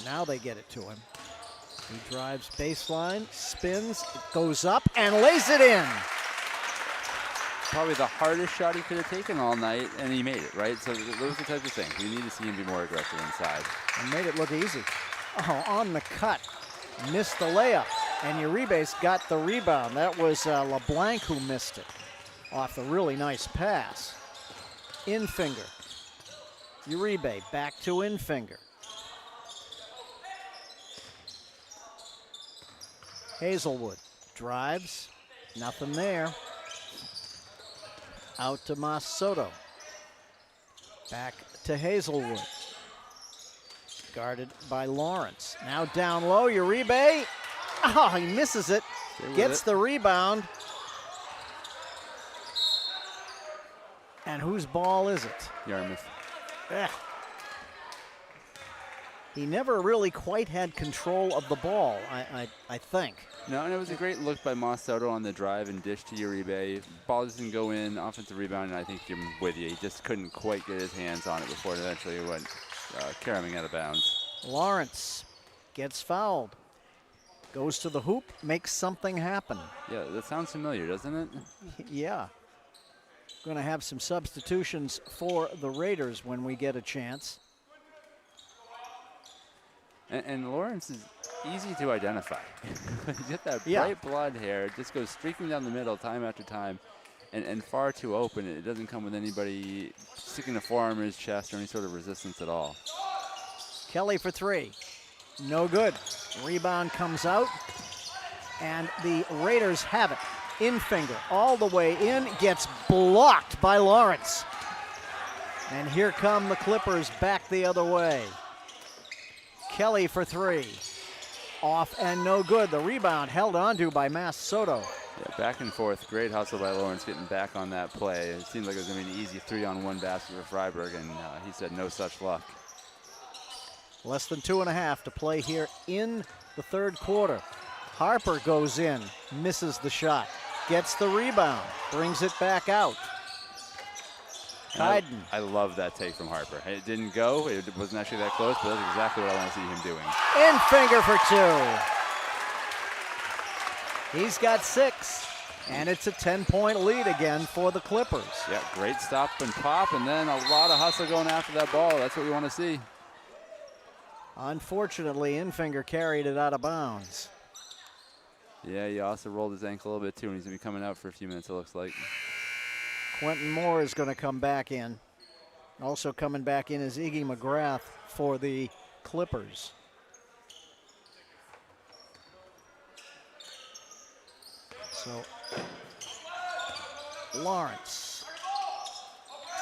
Now they get it to him. He drives baseline, spins, it goes up, and lays it in. Probably the hardest shot he could have taken all night, and he made it, right? So those are the types of things. We need to see him be more aggressive inside. And made it look easy. Oh, on the cut. Missed the layup. And Uribe's got the rebound. That was LeBlanc who missed it off the really nice pass. Infinger. Uribe back to Infinger. Hazelwood drives. Nothing there. Out to Masoto. Back to Hazelwood. Guarded by Lawrence. Now down low, Uribe. Oh, he misses it. Gets the rebound. And whose ball is it? Yarmouth. He never really quite had control of the ball, I think. No, and it was a great look by Masoto on the drive and dish to Uribe. Ball doesn't go in, offensive rebound, and I think I'm with you. He just couldn't quite get his hands on it before it eventually went carrying out of bounds. Lawrence gets fouled. Goes to the hoop, makes something happen. Yeah, that sounds familiar, doesn't it? Yeah. Going to have some substitutions for the Raiders when we get a chance. And Lawrence is easy to identify. You get that bright blonde hair, it just goes streaking down the middle time after time, and far too open. It doesn't come with anybody sticking a forearm in his chest or any sort of resistance at all. Kelly for three. No good. Rebound comes out, and the Raiders have it. Infinger all the way in, gets blocked by Lawrence. And here come the Clippers back the other way. Kelly for three. Off and no good. The rebound held onto by Masoto. Yeah, back and forth. Great hustle by Lawrence getting back on that play. It seemed like it was going to be an easy 3-on-1 basket for Freiburg, and he said no such luck. Less than 2.5 to play here in the third quarter. Harper goes in, misses the shot, gets the rebound, brings it back out. Kaiden. I love that take from Harper. It didn't go. It wasn't actually that close, but that's exactly what I want to see him doing. Infinger for two. He's got 6, and it's a 10-point lead again for the Clippers. Yeah, great stop and pop, and then a lot of hustle going after that ball. That's what we want to see. Unfortunately, Infinger carried it out of bounds. Yeah, he also rolled his ankle a little bit too, and he's going to be coming out for a few minutes, it looks like. Quentin Moore is going to come back in. Also coming back in is Iggy McGrath for the Clippers. So, Lawrence.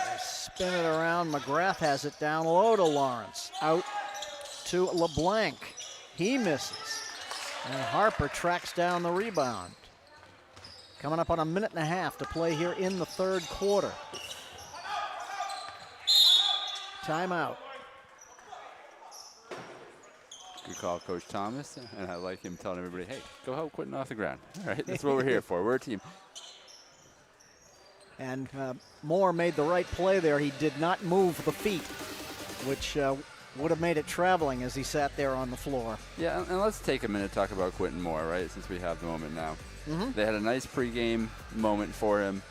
They spin it around. McGrath has it down low to Lawrence. Out to LeBlanc. He misses. And Harper tracks down the rebound. Coming up on 1.5 minutes to play here in the third quarter. Timeout. Good call, Coach Thomas. And I like him telling everybody, hey, go help Quentin off the ground. All right, that's what we're here for. We're a team. And Moore made the right play there. He did not move the feet, which would have made it traveling as he sat there on the floor. Yeah, and let's take a minute to talk about Quentin Moore, right, since we have the moment now. They had a nice pregame moment for him.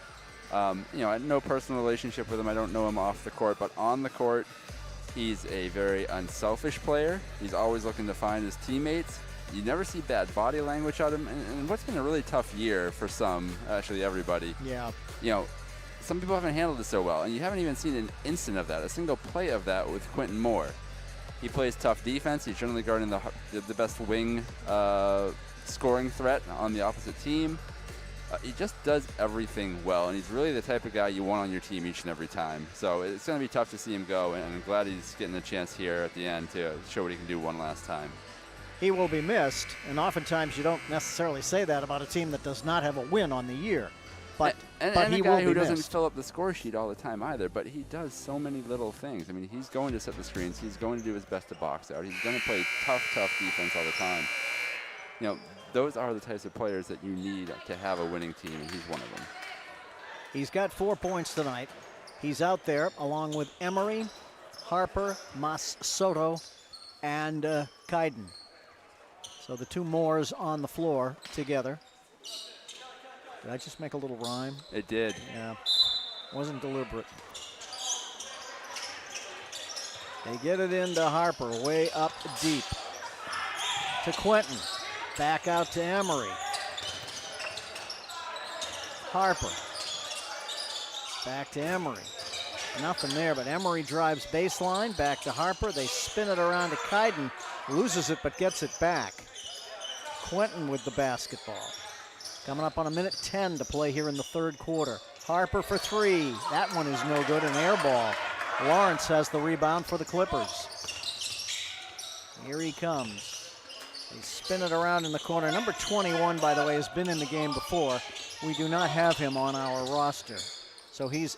You know, I had no personal relationship with him. I don't know him off the court, but on the court, he's a very unselfish player. He's always looking to find his teammates. You never see bad body language out of him. And what's been a really tough year for some, actually everybody. Yeah. You know, some people haven't handled it so well, and you haven't even seen an instant of that, a single play of that with Quentin Moore. He plays tough defense. He's generally guarding the best wing scoring threat on the opposite team. He just does everything well, and he's really the type of guy you want on your team each and every time. So it's going to be tough to see him go, and I'm glad he's getting a chance here at the end to show what he can do one last time. He will be missed, and oftentimes you don't necessarily say that about a team that does not have a win on the year. But and he a guy will who be doesn't missed. fill up the score sheet all the time either, but he does so many little things. I mean, he's going to set the screens. He's going to do his best to box out. He's going to play tough defense all the time. You know, those are the types of players that you need to have a winning team, and he's one of them. He's got 4 points tonight. He's out there along with Emery, Harper, Mas Soto, and Kaiden. So the two Moores on the floor together. Did I just make a little rhyme? It did. Yeah, wasn't deliberate. They get it into Harper, way up deep. To Quentin, back out to Emery. Harper, back to Emery. Nothing there, but Emery drives baseline, back to Harper. They spin it around to Kaiden, loses it but gets it back. Quentin with the basketball. Coming up on 1:10 to play here in the third quarter. Harper for three. That one is no good, an air ball. Lawrence has the rebound for the Clippers. Here he comes. They spin it around in the corner. Number 21, by the way, has been in the game before. We do not have him on our roster. So he's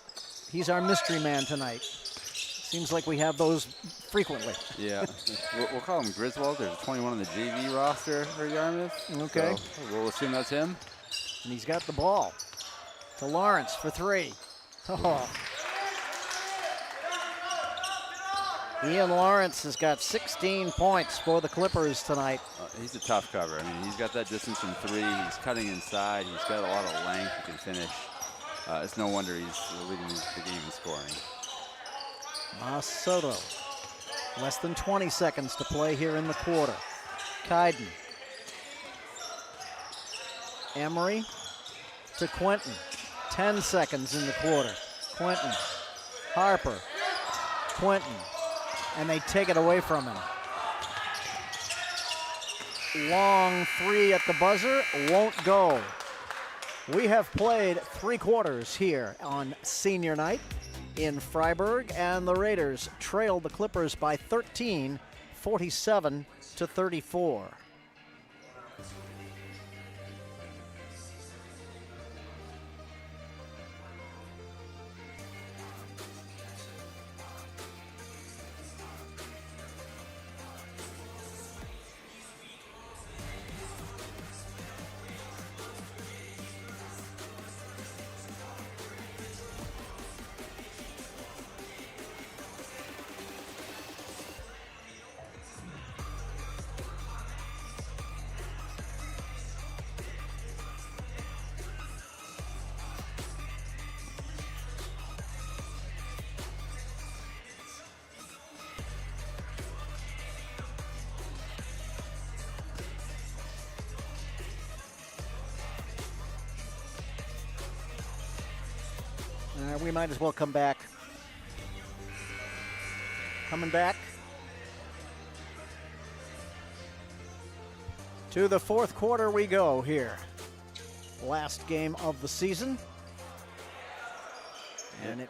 our mystery man tonight. Seems like we have those frequently. Yeah, we'll call him Griswold. There's 21 on the JV roster for Yarmouth. Okay. So we'll assume that's him. And he's got the ball to Lawrence for three. Oh. Ian Lawrence has got 16 points for the Clippers tonight. He's a tough cover. I mean, he's got that distance from three. He's cutting inside. He's got a lot of length. He can finish. It's no wonder he's leading the game in scoring. Soto. Less than 20 seconds to play here in the quarter. Kaiden. Emery to Quentin. 10 seconds in the quarter. Quentin. Harper. Quentin. And they take it away from him. Long three at the buzzer. Won't go. We have played 3 quarters here on senior night in Freiburg, and the Raiders trailed the Clippers by 13, 47-34. We might as well come back. Coming back to the fourth quarter we go here. Last game of the season. And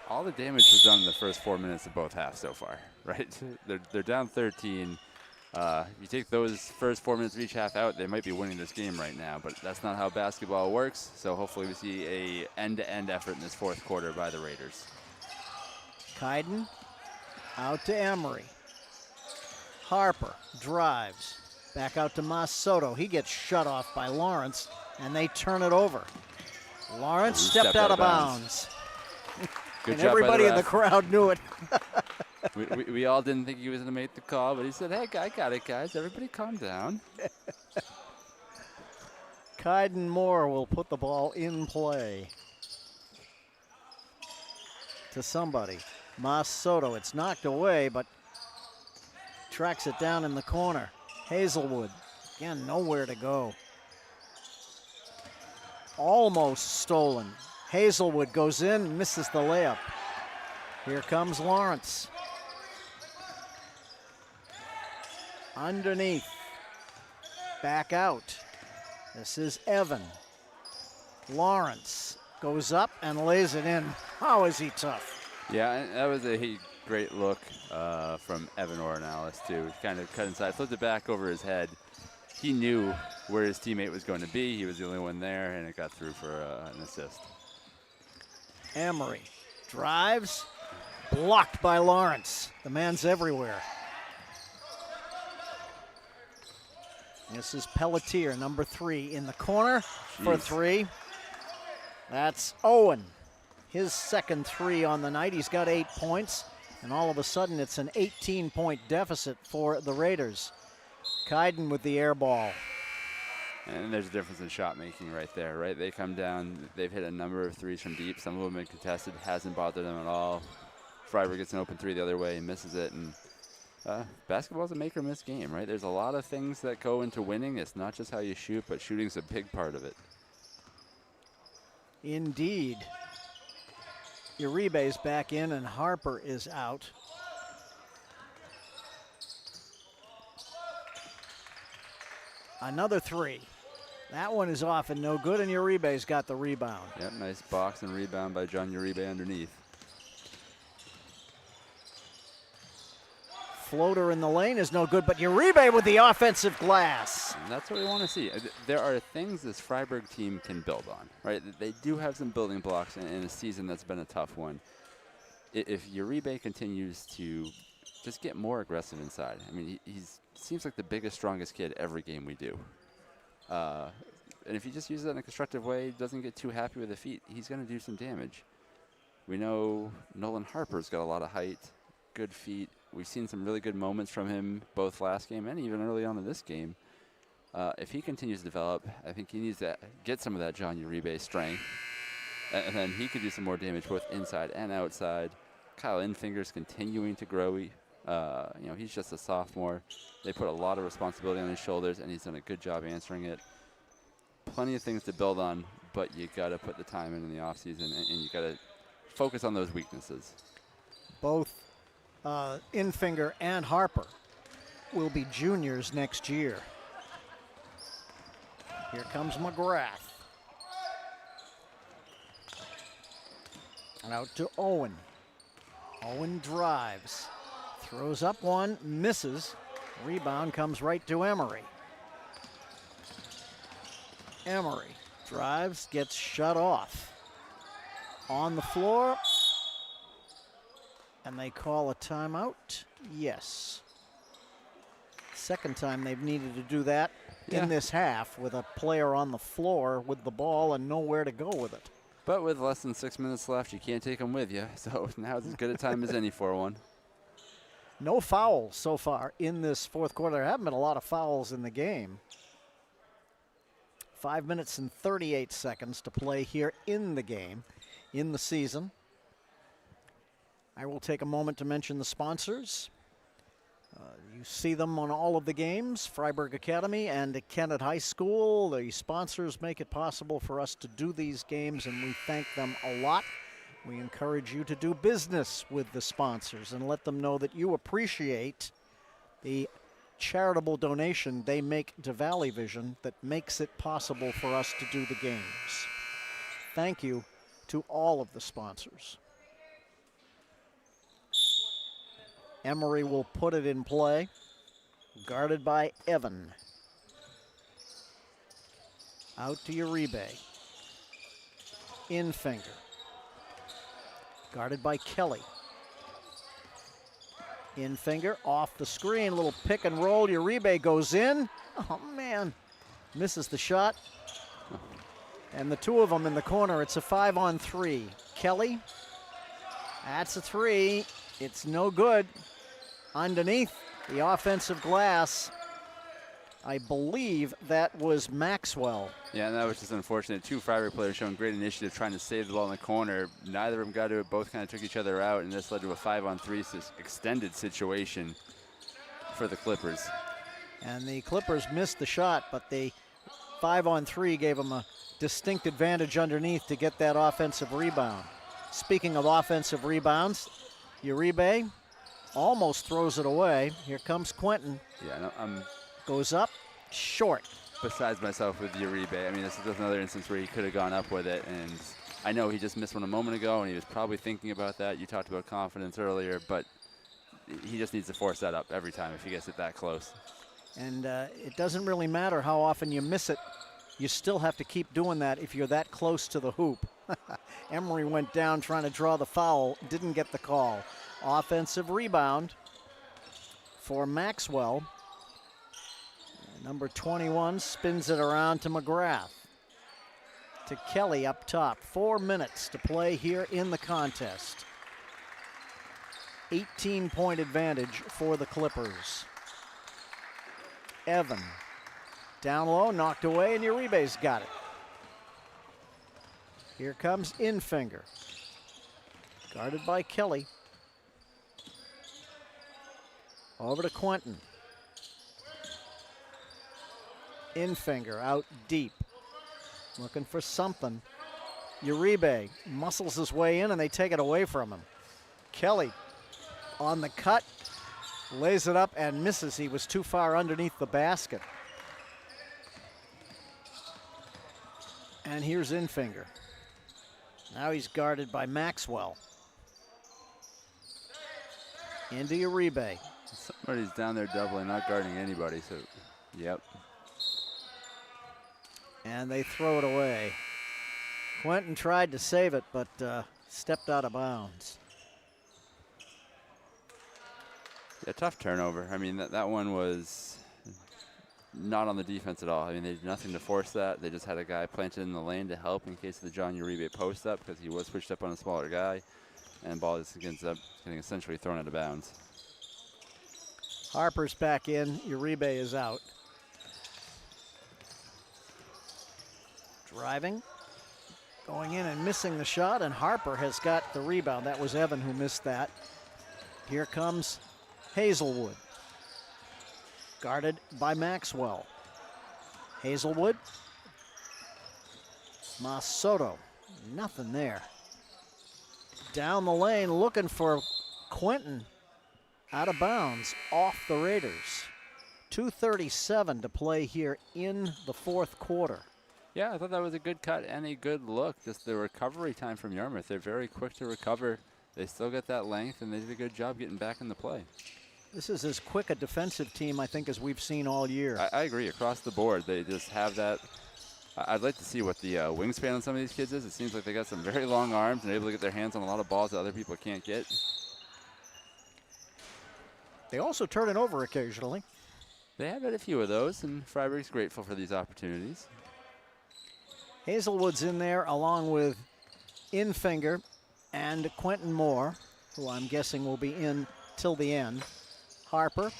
all the damage was done in the first 4 minutes of both halves so far, right? They're down 13. You take those first 4 minutes of each half out, they might be winning this game right now, but that's not how basketball works. So hopefully we see a end-to-end effort in this fourth quarter by the Raiders. Kaiden out to Emery. Harper drives. Back out to Masoto. He gets shut off by Lawrence, and they turn it over. Lawrence stepped out of bounds. Good And job everybody by in the crowd knew it. we all didn't think he was going to make the call, but he said, hey, I got it, guys. Everybody calm down. Kyden Moore will put the ball in play to somebody. Masoto, it's knocked away, but tracks it down in the corner. Hazelwood, again, nowhere to go. Almost stolen. Hazelwood goes in, misses the layup. Here comes Lawrence. Underneath. Back out. This is Evan. Lawrence goes up and lays it in. How is he tough? Yeah, and that was a great look from Evan Ornelas, too. Kind of cut inside, flipped it back over his head. He knew where his teammate was going to be. He was the only one there, and it got through for an assist. Emery drives, blocked by Lawrence. The man's everywhere. This is Pelletier, number 3, in the corner for 3. That's Owen. His second 3 on the night. He's got 8 points, and all of a sudden it's an 18-point deficit for the Raiders. Kyden with the air ball. And there's a difference in shot making right there, right? They come down, they've hit a number of threes from deep. Some of them have been contested, hasn't bothered them at all. Freiburg gets an open 3 the other way, misses it, and basketball's a make or miss game, right? There's a lot of things that go into winning. It's not just how you shoot, but shooting's a big part of it. Indeed. Uribe's back in and Harper is out. Another 3. That one is off and no good, and Uribe's got the rebound. Yep, nice box and rebound by John Uribe underneath. Floater in the lane is no good, but Uribe with the offensive glass. And that's what we want to see. There are things this Freiburg team can build on, right? They do have some building blocks in a season that's been a tough one. If Uribe continues to just get more aggressive inside, I mean, he seems like the biggest, strongest kid every game we do. And if he just uses it in a constructive way, doesn't get too happy with the feet, he's going to do some damage. We know Nolan Harper's got a lot of height, good feet. We've seen some really good moments from him both last game and even early on in this game. If he continues to develop, I think he needs to get some of that John Uribe strength. And then he could do some more damage both inside and outside. Kyle Infinger's continuing to grow. He's just a sophomore. They put a lot of responsibility on his shoulders, and he's done a good job answering it. Plenty of things to build on, but you got to put the time in the offseason, and you got to focus on those weaknesses. Both Infinger and Harper will be juniors next year. Here comes McGrath. And out to Owen. Owen drives. Throws up one, misses. Rebound comes right to Emery. Emery drives, gets shut off. On the floor. And they call a timeout? Yes. Second time they've needed to do that in this half with a player on the floor with the ball and nowhere to go with it. But with less than 6 minutes left, you can't take them with you. So now's as good a time as any for one. No fouls so far in this fourth quarter. There haven't been a lot of fouls in the game. 5 minutes and 38 seconds to play here in the game, in the season. I will take a moment to mention the sponsors. You see them on all of the games, Freiburg Academy and Kennett High School. The sponsors make it possible for us to do these games, and we thank them a lot. We encourage you to do business with the sponsors and let them know that you appreciate the charitable donation they make to Valley Vision that makes it possible for us to do the games. Thank you to all of the sponsors. Emery will put it in play, guarded by Evan. Out to Uribe. Infinger. Guarded by Kelly. In finger, off the screen, little pick and roll. Uribe goes in. Oh, man. Misses the shot. And the two of them in the corner, it's a 5-on-3. Kelly, that's a three. It's no good. Underneath the offensive glass, I believe that was Maxwell. Yeah, and that was just unfortunate. Two Freiburg players showing great initiative trying to save the ball in the corner. Neither of them got to it. Both kind of took each other out, and this led to a 5-on-3 extended situation for the Clippers. And the Clippers missed the shot, but the 5-on-3 gave them a distinct advantage underneath to get that offensive rebound. Speaking of offensive rebounds, Uribe almost throws it away. Here comes Quentin. Yeah, no, I'm goes up, short. Besides myself with Uribe. I mean, this is another instance where he could have gone up with it, and I know he just missed one a moment ago, and he was probably thinking about that. You talked about confidence earlier, but he just needs to force that up every time if he gets it that close. And it doesn't really matter how often you miss it. You still have to keep doing that if you're that close to the hoop. Emery went down trying to draw the foul, didn't get the call. Offensive rebound for Maxwell. Number 21 spins it around to McGrath. To Kelly up top. 4 minutes to play here in the contest. 18-point advantage for the Clippers. Evan down low, knocked away, and Uribe's got it. Here comes Infinger. Guarded by Kelly. Over to Quentin. Infinger out deep. Looking for something. Uribe muscles his way in, and they take it away from him. Kelly on the cut. Lays it up and misses. He was too far underneath the basket. And here's Infinger. Now he's guarded by Maxwell. Into Uribe. Somebody's down there doubling, not guarding anybody, so, yep. And they throw it away. Quentin tried to save it, but stepped out of bounds. Yeah, tough turnover. I mean, that one was not on the defense at all. I mean, they did nothing to force that. They just had a guy planted in the lane to help in case of the John Uribe post up because he was switched up on a smaller guy. And ball just ends up getting essentially thrown out of bounds. Harper's back in. Uribe is out. Driving. Going in and missing the shot, and Harper has got the rebound. That was Evan who missed that. Here comes Hazelwood. Guarded by Maxwell. Hazelwood. Masoto. Nothing there. Down the lane looking for Quentin. Out of bounds. Off the Raiders. 2:37 to play here in the fourth quarter. Yeah, I thought that was a good cut and a good look. Just the recovery time from Yarmouth. They're very quick to recover. They still get that length, and they did a good job getting back in the play. This is as quick a defensive team, I think, as we've seen all year. I agree. Across the board, they just have that. I'd like to see what the wingspan on some of these kids is. It seems like they got some very long arms and are able to get their hands on a lot of balls that other people can't get. They also turn it over occasionally. They have had a few of those, and Freiburg's grateful for these opportunities. Hazelwood's in there along with Infinger and Quentin Moore, who I'm guessing will be in till the end. Harper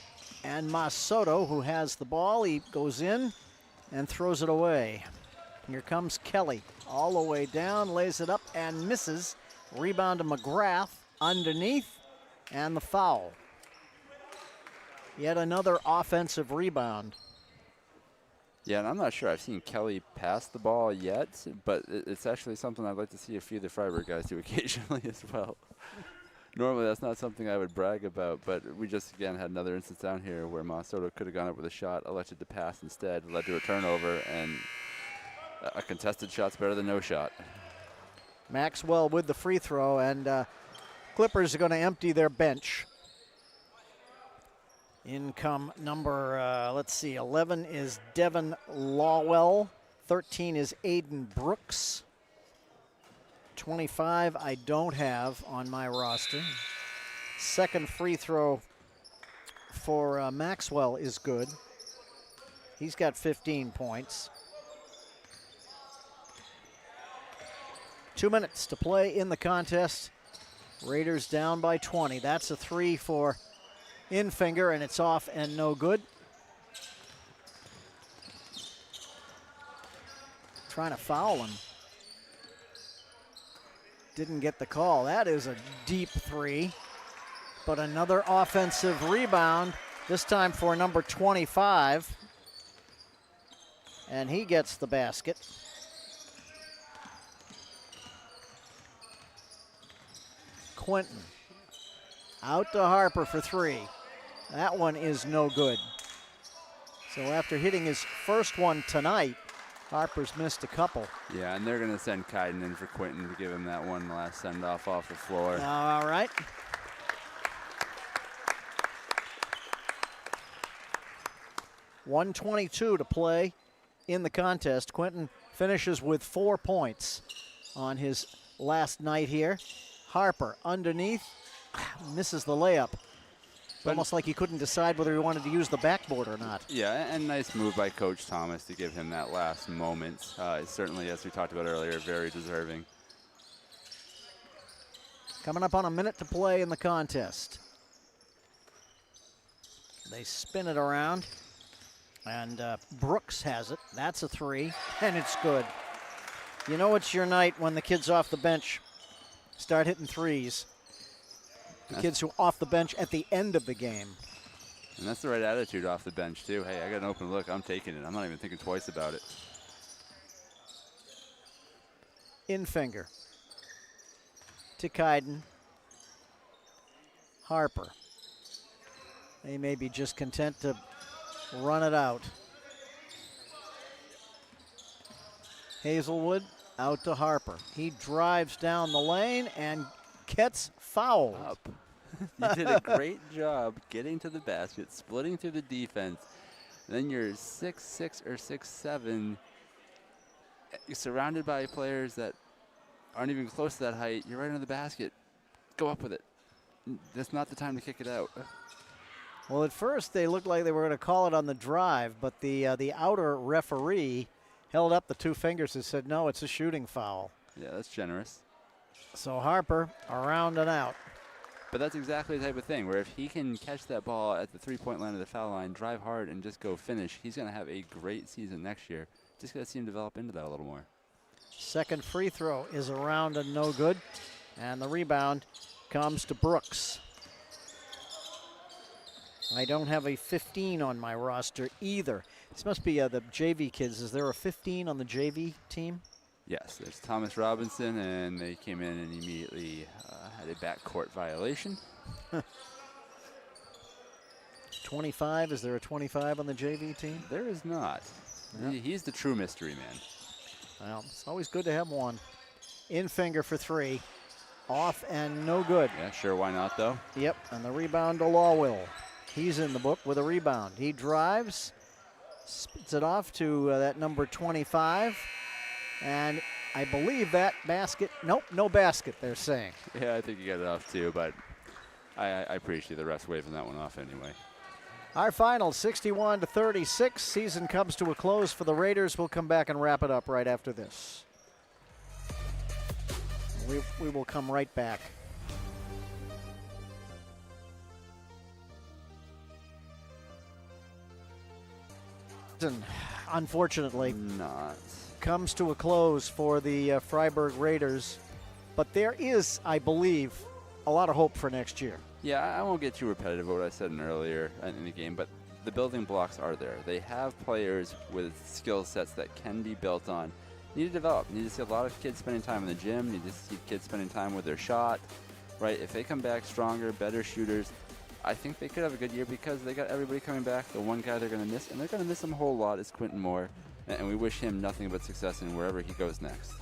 and Masoto, who has the ball. He goes in and throws it away. Here comes Kelly all the way down, lays it up and misses. Rebound to McGrath underneath, and the foul. Yet another offensive rebound. Yeah, and I'm not sure I've seen Kelly pass the ball yet, but it's actually something I'd like to see a few of the Freiburg guys do occasionally as well. Normally that's not something I would brag about, but we just, again, had another instance down here where Masoto could have gone up with a shot, elected to pass instead, led to a turnover, and a contested shot's better than no shot. Maxwell with the free throw, and Clippers are going to empty their bench. In come number, 11 is Devin Lawwell. 13 is Aiden Brooks. 25 I don't have on my roster. Second free throw for Maxwell is good. He's got 15 points. 2 minutes to play in the contest. Raiders down by 20. That's a 3 for Infinger, and it's off and no good. Trying to foul him. Didn't get the call. That is a deep 3. But another offensive rebound, this time for number 25. And he gets the basket. Quinton out to Harper for 3. That one is no good. So after hitting his first one tonight, Harper's missed a couple. Yeah, and they're going to send Kaiden in for Quinton to give him that one last send-off off the floor. All right. .122 to play in the contest. Quinton finishes with 4 points on his last night here. Harper underneath, misses the layup. It's almost like he couldn't decide whether he wanted to use the backboard or not. Yeah, and nice move by Coach Thomas to give him that last moment. Certainly, as we talked about earlier, very deserving. Coming up on a minute to play in the contest. They spin it around, and Brooks has it. That's a 3, and it's good. You know it's your night when the kids off the bench start hitting 3s. The kids who off the bench at the end of the game. And that's the right attitude off the bench, too. Hey, I got an open look. I'm taking it. I'm not even thinking twice about it. Infinger to Kaiden. Harper. They may be just content to run it out. Hazelwood out to Harper. He drives down the lane and gets fouled. Up. You did a great job getting to the basket, splitting through the defense. Then you're 6'6" or 6'7". You're surrounded by players that aren't even close to that height. You're right under the basket. Go up with it. That's not the time to kick it out. Well, at first they looked like they were going to call it on the drive, but the outer referee held up the 2 fingers and said, no, it's a shooting foul. Yeah, that's generous. So Harper around and out. But that's exactly the type of thing where if he can catch that ball at the 3-point line of the foul line, drive hard, and just go finish, he's going to have a great season next year. Just got to see him develop into that a little more. Second free throw is around and no good. And the rebound comes to Brooks. I don't have a 15 on my roster either. This must be the JV kids. Is there a 15 on the JV team? Yes, there's Thomas Robinson, and they came in and immediately had a backcourt violation. 25, is there a 25 on the JV team? There is not. Yep. He's the true mystery man. Well, it's always good to have one. Infinger for 3. Off and no good. Yeah, sure, why not, though? Yep, and the rebound to Lawwill. He's in the book with a rebound. He drives, spits it off to that number 25. And I believe that basket, nope, no basket, they're saying. Yeah, I think you got it off, too, but I appreciate the refs waving that one off anyway. Our final, 61-36. Season comes to a close for the Raiders. We'll come back and wrap it up right after this. We will come right back. Unfortunately, Not. comes to a close for the Freiburg Raiders. But there is, I believe, a lot of hope for next year. Yeah, I won't get too repetitive of what I said earlier in the game, but the building blocks are there. They have players with skill sets that can be built on. Need to develop. Need to see a lot of kids spending time in the gym. Need to see kids spending time with their shot. Right? If they come back stronger, better shooters, I think they could have a good year because they got everybody coming back. The one guy they're going to miss, and they're going to miss him a whole lot, is Quinton Moore. And we wish him nothing but success in wherever he goes next.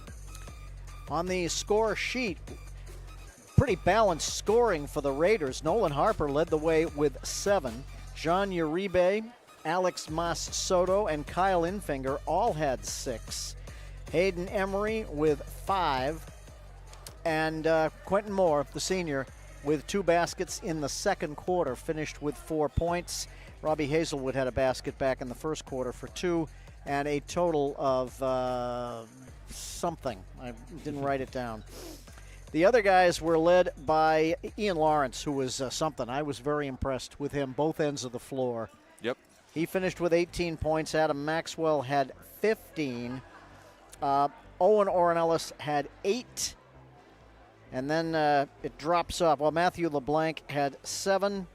On the score sheet, pretty balanced scoring for the Raiders. Nolan Harper led the way with 7. John Uribe, Alex Mas Soto, and Kyle Infinger all had 6. Hayden Emery with 5. And Quinton Moore, the senior, with 2 baskets in the second quarter, finished with 4 points. Robbie Hazelwood had a basket back in the first quarter for 2, and a total of something. I didn't write it down. The other guys were led by Ian Lawrence, who was something. I was very impressed with him, both ends of the floor. Yep. He finished with 18 points. Adam Maxwell had 15. Owen Ornelas had 8. And then it drops off. Well, Matthew LeBlanc had 7.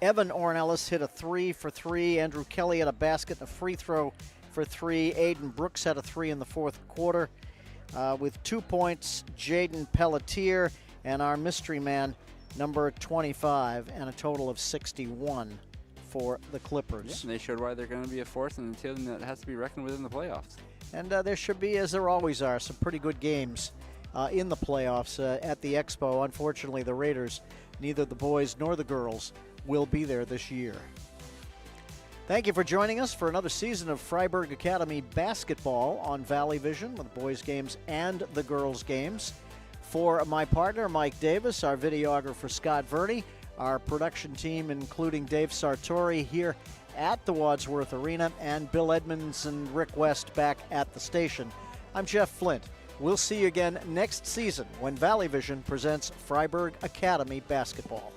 Evan Ornelas hit a 3 for 3. Andrew Kelly had a basket and a free throw for 3. Aiden Brooks had a 3 in the fourth quarter. With 2 points, Jaden Pelletier, and our mystery man, number 25, and a total of 61 for the Clippers. Yeah, and they showed why they're going to be a force and a team that has to be reckoned with in the playoffs. And there should be, as there always are, some pretty good games in the playoffs at the Expo. Unfortunately, the Raiders, neither the boys nor the girls, will be there this year. Thank you for joining us for another season of Freiburg Academy basketball on Valley Vision, with the boys' games and the girls' games. For my partner, Mike Davis, our videographer, Scott Verney, our production team, including Dave Sartori here at the Wadsworth Arena, and Bill Edmonds and Rick West back at the station. I'm Jeff Flint. We'll see you again next season when Valley Vision presents Freiburg Academy basketball.